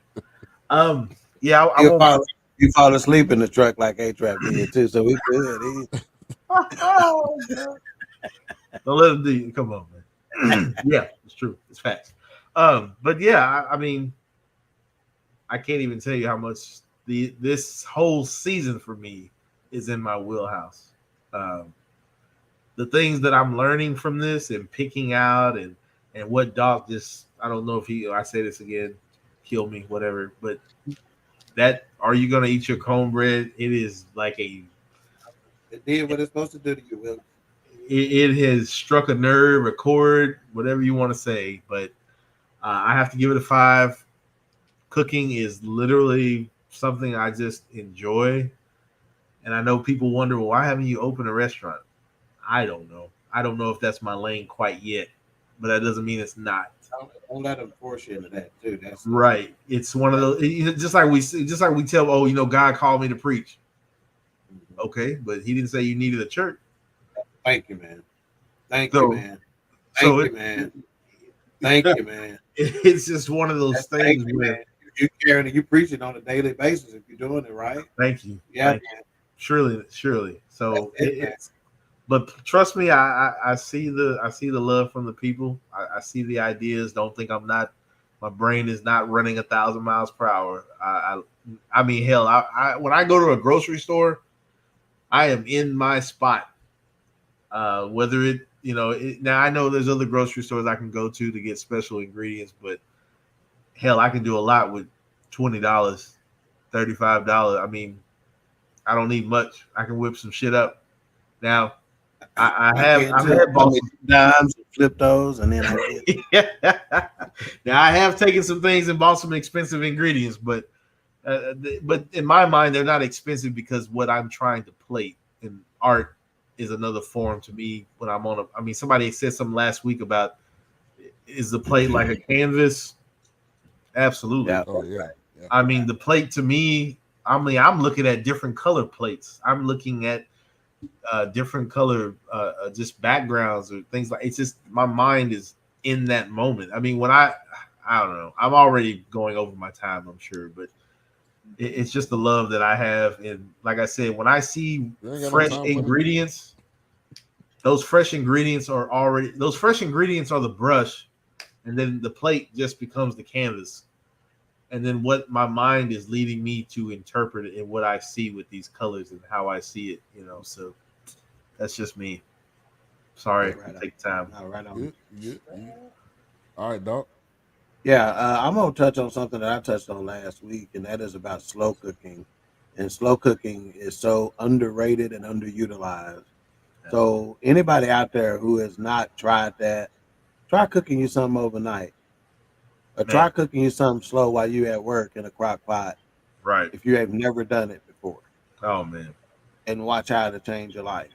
You fall asleep in the truck like A-Trap did too, so we good. Don't let him do you. Come on, man. Yeah, it's true. It's facts. But yeah, I mean, I can't even tell you how much this whole season for me is in my wheelhouse. The things that I'm learning from this and picking out and what Doc I don't know if I say this again, kill me, whatever, but that, are you going to eat your cornbread? It is like it did what it's supposed to do to you, Will. It has struck a nerve, a chord, whatever you want to say, but I have to give it a 5. Cooking is literally something I just enjoy. And I know people wonder, well, why haven't you opened a restaurant? I don't know. I don't know if that's my lane quite yet, but that doesn't mean it's not. Don't let them force you into that too. That's right. It's one of those, just like we tell, God called me to preach. Okay, but he didn't say you needed a church. Thank you, man. Thank you, man. Thank you, man. It's just one of those things where you carrying it, you preach it on a daily basis if you're doing it right. Thank you. Yeah, thank you. Surely. So it's. But trust me, I see the love from the people. I see the ideas. Don't think I'm not. My brain is not running 1,000 miles per hour. I mean, hell, when I go to a grocery store, I am in my spot. Whether it, now I know there's other grocery stores I can go to get special ingredients, but hell, I can do a lot with $20, $35. I mean, I don't need much. I can whip some shit up. Now, I've had bought some dimes, flip those, and then Now I have taken some things and bought some expensive ingredients, but in my mind, they're not expensive because what I'm trying to plate in art is another form to me when I'm on I mean, somebody said something last week about, is the plate like a canvas? Absolutely. Oh, yeah. I mean, the plate to me, I'm looking at different color plates. I'm looking at different color just backgrounds or things like. It's just my mind is in that moment. I mean, when I don't know. I'm already going over my time, I'm sure, but it's just the love that I have. And like I said, when I see fresh ingredients, those fresh ingredients are the brush, and then the plate just becomes the canvas. And then what my mind is leading me to interpret it and what I see with these colors and how I see it, so that's just me. Sorry, take time. Right on. Good. All right, Doc. Yeah, I'm going to touch on something that I touched on last week, and that is about slow cooking. And slow cooking is so underrated and underutilized. So anybody out there who has not tried that, try cooking you something overnight. Or try cooking you something slow while you're at work in a crock pot. Right. If you have never done it before. Oh, man. And watch how it'll change your life.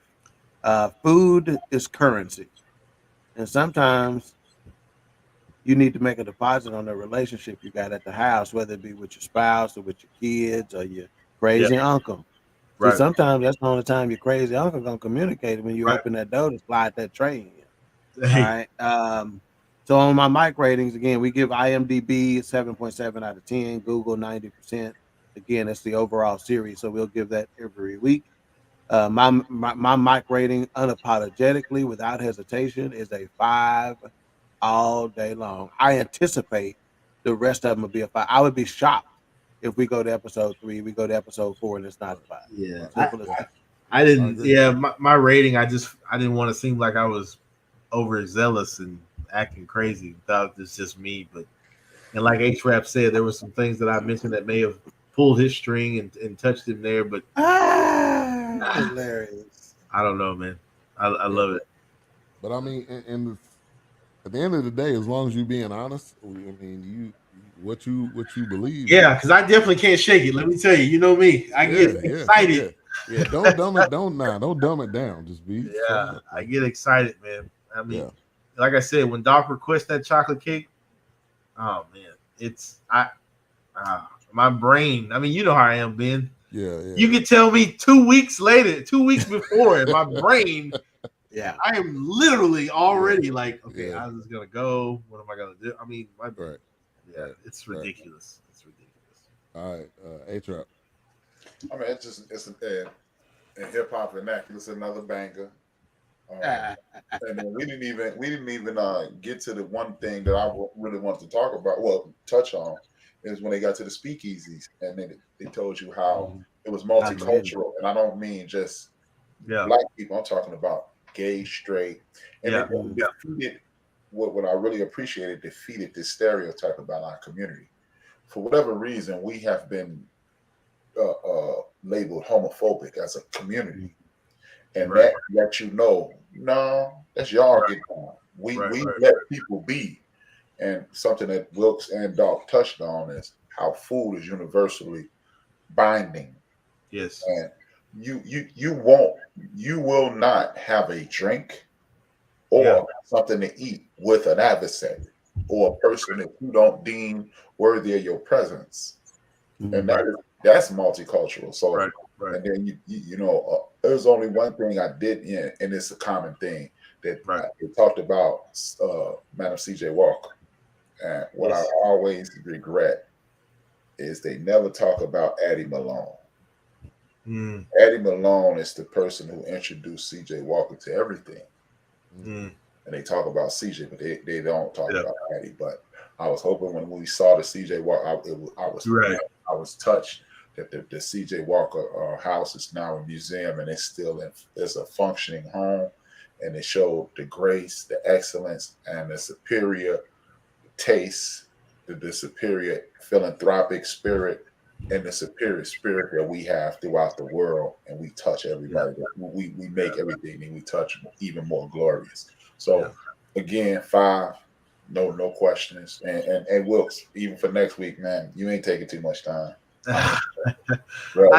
Food is currency. And sometimes you need to make a deposit on the relationship you got at the house, whether it be with your spouse or with your kids or your crazy uncle. Right. So sometimes that's the only time your crazy uncle gonna communicate when you open that door to slide that tray in. Hey. All right. So on my mic ratings, again, we give IMDb 7.7 out of 10, Google 90%. Again, that's the overall series, so we'll give that every week. My mic rating, unapologetically, without hesitation, is a 5 all day long. I anticipate the rest of them will be a 5. I would be shocked if we go to episode 3, we go to episode 4, and it's not a 5. Yeah, I didn't. Yeah, my rating, I didn't want to seem like I was overzealous and acting crazy. Thought it's just me, and like H-Rap said, there were some things that I mentioned that may have pulled his string and touched him there, but hilarious. I don't know, man. I love it. But I mean, at the end of the day, as long as you're being honest, I mean, what you believe. Yeah, because I definitely can't shake it. Let me tell you, you know me. I get excited. Yeah, don't dumb it down. Just be. I get excited, man. I mean, like I said, when Doc requests that chocolate cake, oh man, it's my brain. I mean, you know how I am, Ben. Yeah. You could tell me 2 weeks later, 2 weeks before, and my brain. Yeah, I am literally already like, okay, how's this gonna go? What am I gonna do? I mean, it's ridiculous. Right. It's ridiculous. All right, H-Rap. I mean, it's in hip hop vernacular, it's another banger. And then we didn't even get to the one thing that I really wanted to talk about. Well, touch on is when they got to the speakeasies, and then they told you how it was multicultural, and I don't mean just black people. I'm talking about gay, straight, and it defeated what I really appreciated. Defeated this stereotype about our community. For whatever reason, we have been labeled homophobic as a community, and that lets you know, no, that's y'all get on. We let people be, and something that Wilkes and Doc touched on is how food is universally binding. Yes, and you will not have a drink or something to eat with an adversary or a person that you don't deem worthy of your presence, and that's multicultural. So, and then there's only one thing I did, and it's a common thing that they talked about, Madam C.J. Walker, and what I always regret is they never talk about Addie Malone. Addie Malone is the person who introduced C.J. Walker to everything. And they talk about CJ, but they don't talk about Addie. But I was hoping when we saw the CJ Walker, I was touched that the CJ Walker house is now a museum, and it's a functioning home, and it showed the grace, the excellence, and the superior taste, the superior philanthropic spirit, and the superior spirit that we have throughout the world, and we touch everybody. We make everything that we touch even more glorious. So again, 5, no questions. And Wilkes, even for next week, man, you ain't taking too much time. Bro,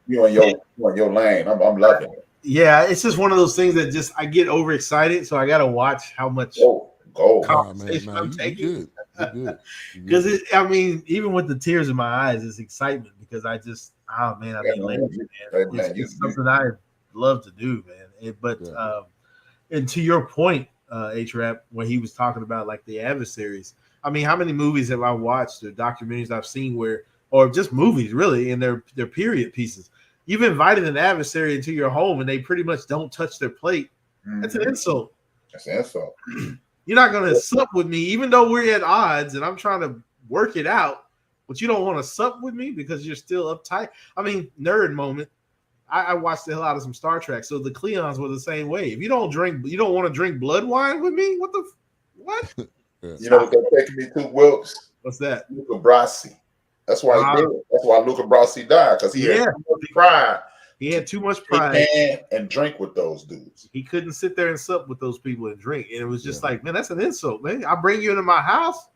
you on your lane. I'm loving it. Yeah, it's just one of those things that just I get overexcited, so I gotta watch how much conversation I'm taking. Because I mean, even with the tears in my eyes, it's excitement because I Oh man, I mean, it's something I love to do, man. And to your point, H-Rap, when he was talking about like the adversaries, I mean, how many movies have I watched or documentaries I've seen or just movies really, in their period pieces? You've invited an adversary into your home and they pretty much don't touch their plate. That's an insult. That's an insult. You're not going to sup with me, even though we're at odds and I'm trying to work it out, but you don't want to sup with me because you're still uptight. I mean, nerd moment. I watched the hell out of some Star Trek, so the Klingons were the same way. If you don't want to drink blood wine with me? What? You know what they're taking me to, Wilkes? What's that? Luca Brasi. That's why he did it. That's why Luca Brasi died, because he had too much pride. He had too much pride. And drink with those dudes. He couldn't sit there and sup with those people and drink. And it was just like, man, that's an insult, man. I bring you into my house.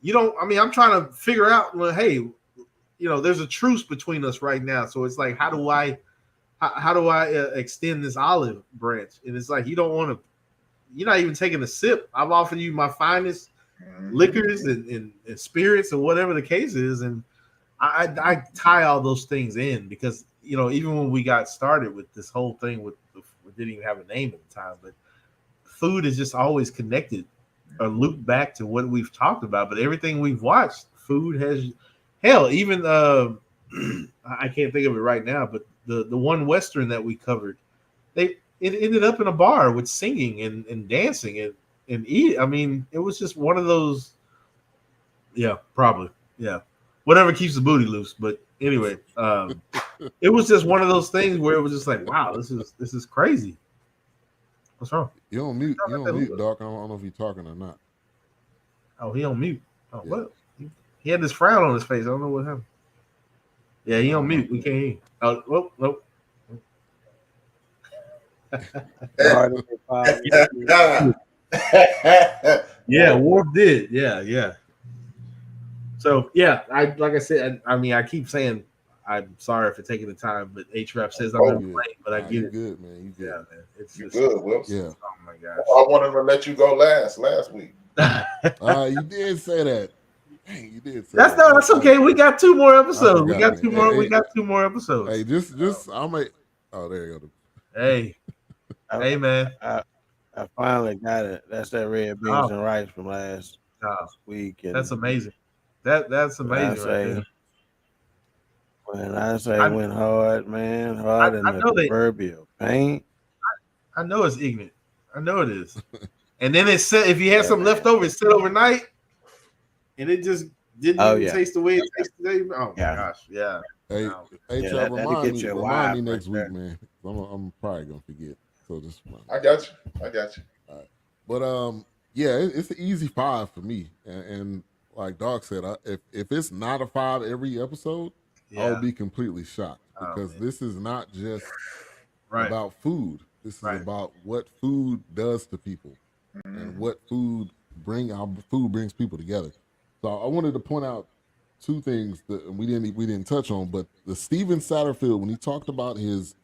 You don't, I mean, I'm trying to figure out, well, hey, you know, there's a truce between us right now. So it's like, how do I extend this olive branch? And it's like, you don't want to, you're not even taking a sip. I've offered you my finest liquors and spirits or whatever the case is. And I tie all those things in because, you know, even when we got started with this whole thing we didn't even have a name at the time, but food is just always connected or looped back to what we've talked about. But everything we've watched, food has, hell, even I can't think of it right now, but the one Western that we covered, it ended up in a bar with singing and dancing and eat. I mean, it was just one of those, whatever keeps the booty loose. But anyway, it was just one of those things where it was just like, wow, this is crazy. What's wrong? You on mute, Doc. I don't know if you're talking or not. Oh, he on mute. Oh, yeah. What? He had this frown on his face. I don't know what happened. Yeah, he on mute. We can't hear. Oh, nope. Yeah, Wolf did. Yeah. So like I said, I mean, I keep saying I'm sorry for taking the time, but H-Rap says I'm in late, but I get it. Good, man. You good? Yeah, man. It's you just, good, Will? Yeah. Oh my gosh. I wanted to let you go last week. You did say that. Dang, you did say that's okay. We got 2 more episodes. We got 2 more. We got 2 more episodes. Hey, just I'll make. Oh, there you go. Hey, man. I finally got it. That's that red beans and rice from last week. And that's amazing. That's amazing. When I say went hard, man, hard in the proverbial paint. I know it's ignorant. I know it is. And then it said if you had some left over, it sit overnight, and it just didn't even taste the way it tasted today. Oh my gosh, yeah. Hey, remind me next week, man. I'm probably gonna forget. So just I got you. All right. But it's an easy 5 for me. And like Doc said, if it's not a 5 every episode, I'll be completely shocked because this is not just about food. This is about what food does to people and what how food brings people together. So I wanted to point out 2 things that we didn't touch on, but the Steven Satterfield, when he talked about his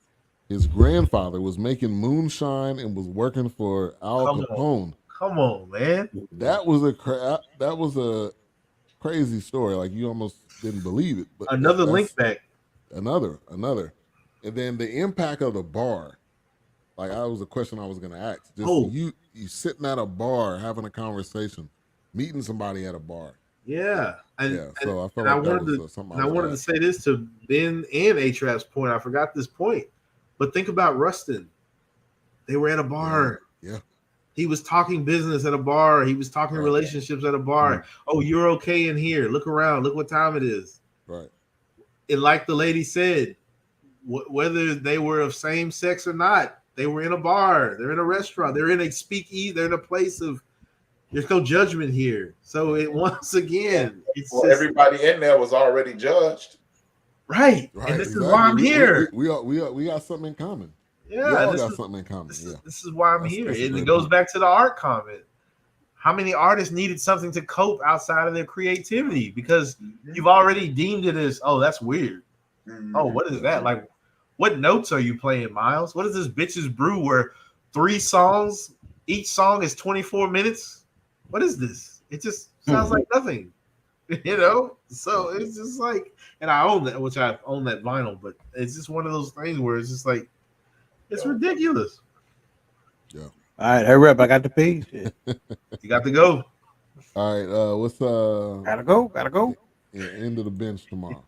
grandfather was making moonshine and was working for Al Capone. Come on, man. That was a crazy story. Like you almost didn't believe it. But another link back. Another. And then the impact of the bar. Like that was a question I was gonna ask. Just you sitting at a bar having a conversation, meeting somebody at a bar. Yeah. So I felt like that was something I wanted to say this to Ben and H-Rap's point. I forgot this point. But think about Rustin. They were at a bar. Yeah. He was talking business at a bar. He was talking relationships at a bar. Right. Oh, you're okay in here. Look around. Look what time it is. Right. And like the lady said, whether they were of same sex or not, they were in a bar. They're in a restaurant. They're in a speakeasy. They're in a place of there's no judgment here. So once again, everybody in there was already judged. Right. And this is why I'm here. We got something in common. Yeah. We all got something in common. This is why I'm here. And it goes back to the art comment. How many artists needed something to cope outside of their creativity? Because you've already deemed it as, oh, that's weird. Oh, what is that? Like, what notes are you playing, Miles? What is this bitch's brew where 3 songs, each song is 24 minutes? What is this? It just sounds like nothing. So it's just like, and I own that, which I own that vinyl, but it's just one of those things where it's just like, it's ridiculous. Yeah. All right, hurry up! I got the page. You got to go. All right. What's Gotta go. end of the bench tomorrow?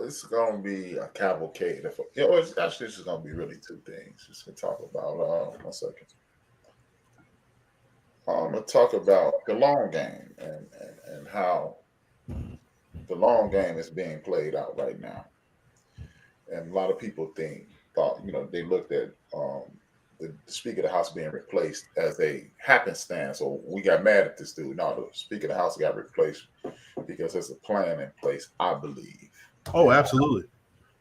It's gonna be a cavalcade. It's actually just gonna be really two things. Just gonna talk about 1 second. I'm gonna talk about the long game and how the long game is being played out right now. And a lot of people thought they looked at the Speaker of the House being replaced as a happenstance. So we got mad at this dude. No, the Speaker of the House got replaced because there's a plan in place, I believe. Oh, absolutely.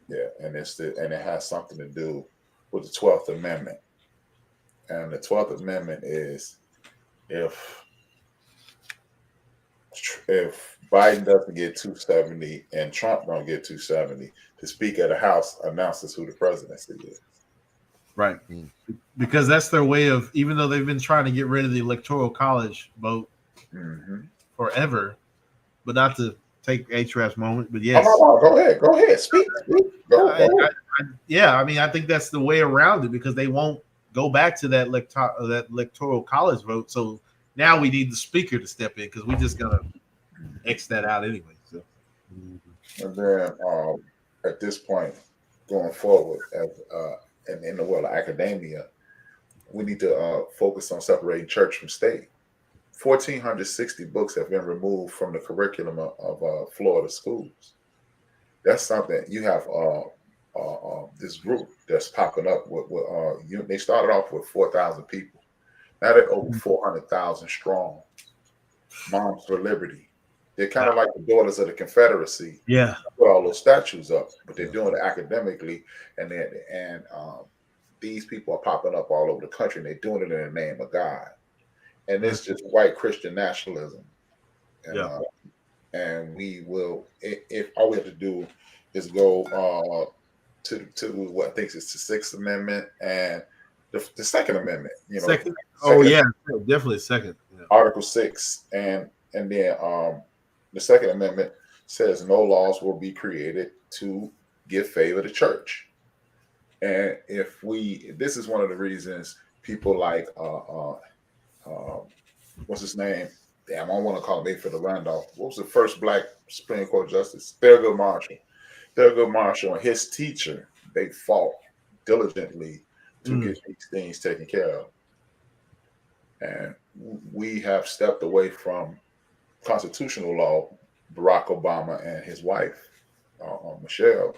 Yeah, and it has something to do with the 12th Amendment. And the 12th Amendment is if Biden doesn't get 270 and Trump don't get 270, the Speaker of the House announces who the presidency is. Right. Because that's their way of, even though they've been trying to get rid of the Electoral College vote forever, but not to take HRAF's moment, but yes. Oh, no, go ahead. Speak. Go ahead. I think that's the way around it because they won't go back to that Electoral College vote. So now we need the Speaker to step in because we just got to X that out anyway. So. And then at this point, going forward, in the world of academia, we need to focus on separating church from state. 1,460 books have been removed from the curriculum of Florida schools. That's something you have. This group that's popping up with they started off with 4,000 people. Now they're over 400,000 strong. Moms for Liberty. They're kind of like the Daughters of the Confederacy. Yeah, put all those statues up, but they're doing it academically, and these people are popping up all over the country, and they're doing it in the name of God, and it's just white Christian nationalism. And we will, if all we have to do is go to what I think is the Sixth Amendment and the Second Amendment. Second. Definitely second. Yeah. Article 6, and then the Second Amendment says no laws will be created to give favor to church. And this is one of the reasons people like what's his name? Damn, I don't want to call him Mayfield Randolph. What was the first black Supreme Court justice? Thurgood Marshall. Thurgood Marshall and his teacher, they fought diligently to get these things taken care of. And we have stepped away from constitutional law, Barack Obama and his wife, Michelle,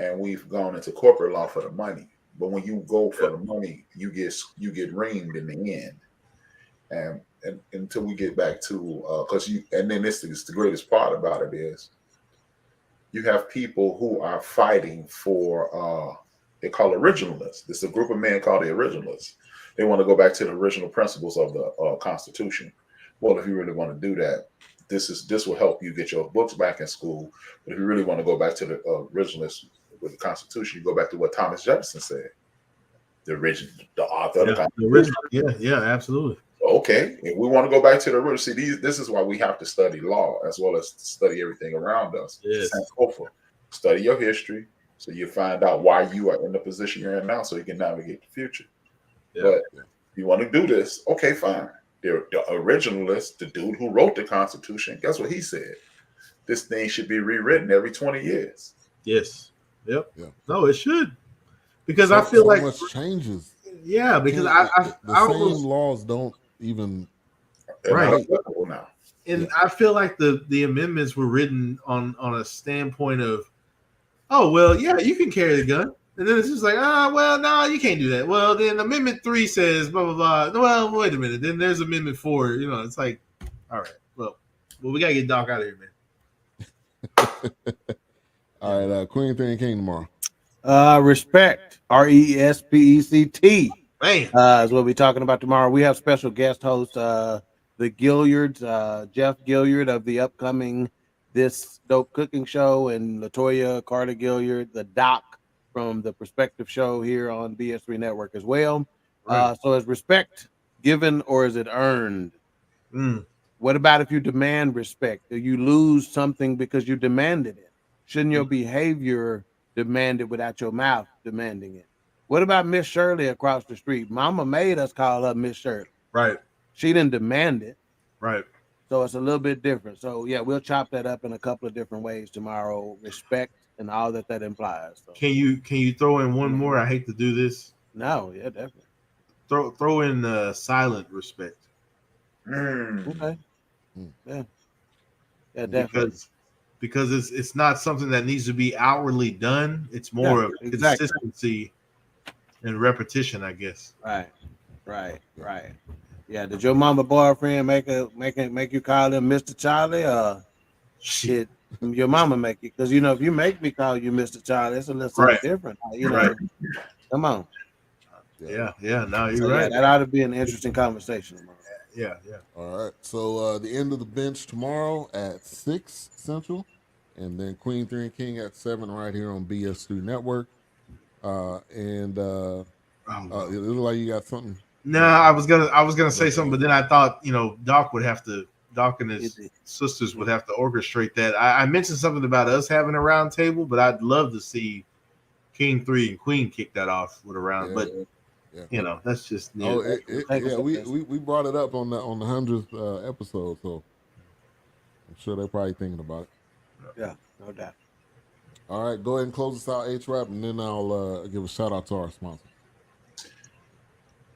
and we've gone into corporate law for the money. But when you go for the money, you get reamed in the end. And until we get back to and then this is the greatest part about it is you have people who are fighting for they call originalists. This is a group of men called the originalists. They want to go back to the original principles of the Constitution. Well, if you really want to do that, this will help you get your books back in school. But if you really want to go back to the originalists with the Constitution, you go back to what Thomas Jefferson said, the author of the Constitution. Yeah, absolutely. Okay, if we want to go back to the original, this is why we have to study law as well as study everything around us. Yes. Study your history so you find out why you are in the position you're in now so you can navigate the future. Yeah. But if you want to do this, okay, fine. The originalist, the dude who wrote the Constitution, guess what he said? This thing should be rewritten every 20 years. Yes. Yep. Yeah. No, it should. Because I feel like much changes. Yeah, because the same laws don't even right now. And I feel like the amendments were written on a standpoint of, oh well, yeah, you can carry the gun. And then it's just like, well, no, you can't do that. Well, then Amendment 3 says blah blah blah. Well, wait a minute. Then there's Amendment 4. It's like, all right, well, we gotta get Doc out of here, man. All right, Queen Thing King tomorrow. Respect, RESPECT. Man, is what we're talking about tomorrow. We have special guest host, the Gilliards, Jeff Gilliard of the upcoming This Dope Cooking Show, and Latoya Carter Gilliard, the doc from the Perspective Show here on BS3 Network as well. Right. So is respect given or is it earned? What about if you demand respect? Do you lose something because you demanded it? Shouldn't your behavior demand it without your mouth demanding it? What about Miss Shirley across the street? Mama made us call her Miss Shirley. Right. She didn't demand it. Right. So it's a little bit different. So yeah, we'll chop that up in a couple of different ways tomorrow. Respect and all that implies. So. Can you throw in one more? I hate to do this. No, yeah, definitely. Throw in silent respect. Okay. Yeah. Yeah, definitely. Because it's not something that needs to be outwardly done. It's more of consistency and repetition, I guess. Right. Yeah. Did your mama boyfriend make you call him Mr. Charlie? Shit, your mama make it? Because if you make me call you Mr. Charlie, it's a little something different. Come on. Yeah. No, you're right. That ought to be an interesting conversation. Yeah. All right. So the end of the bench tomorrow at 6 Central, and then Queen 3 and King at 7 right here on BS3 Network. It looked like you got something. No, I was gonna say something, but then I thought Doc and his sisters would have to orchestrate that. I mentioned something about us having a round table, but I'd love to see King 3 and Queen kick that off with a round. But that's just we brought it up on the 100th episode, so I'm sure they're probably thinking about it. Yeah, no doubt. All right, go ahead and close us out, H-Rap, and then I'll give a shout out to our sponsor.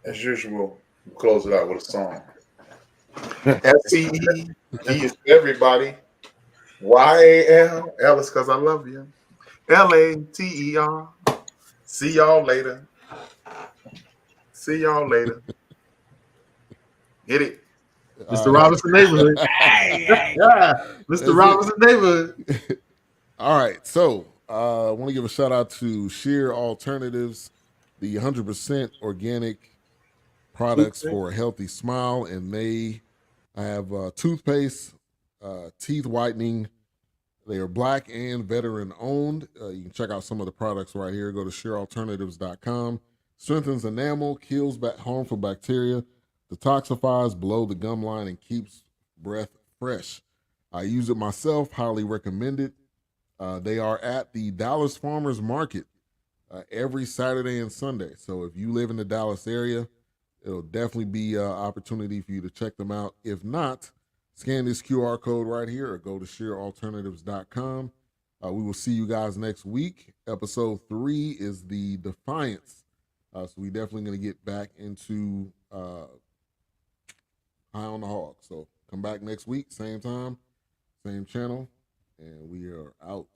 As usual, we'll close it out with a song. S-E-E, he is everybody. Y-A-L, L is because I love you. L-A-T-E-R. See y'all later. Get it? Mr. Robinson Neighborhood. Mr. Robinson Neighborhood. All right, so I want to give a shout out to Sheer Alternatives, the 100% organic products for a healthy smile, and they have toothpaste, teeth whitening. They are Black and veteran owned. You can check out some of the products right here. Go to sheeralternatives.com. Strengthens enamel, kills harmful bacteria, detoxifies below the gum line, and keeps breath fresh. I use it myself, highly recommend it. They are at the Dallas Farmers Market every Saturday and Sunday. So if you live in the Dallas area, it'll definitely be an opportunity for you to check them out. If not, scan this QR code right here or go to sheeralternatives.com. We will see you guys next week. Episode 3 is the Defiance. So we definitely going to get back into High on the Hog. So come back next week, same time, same channel, and we are out.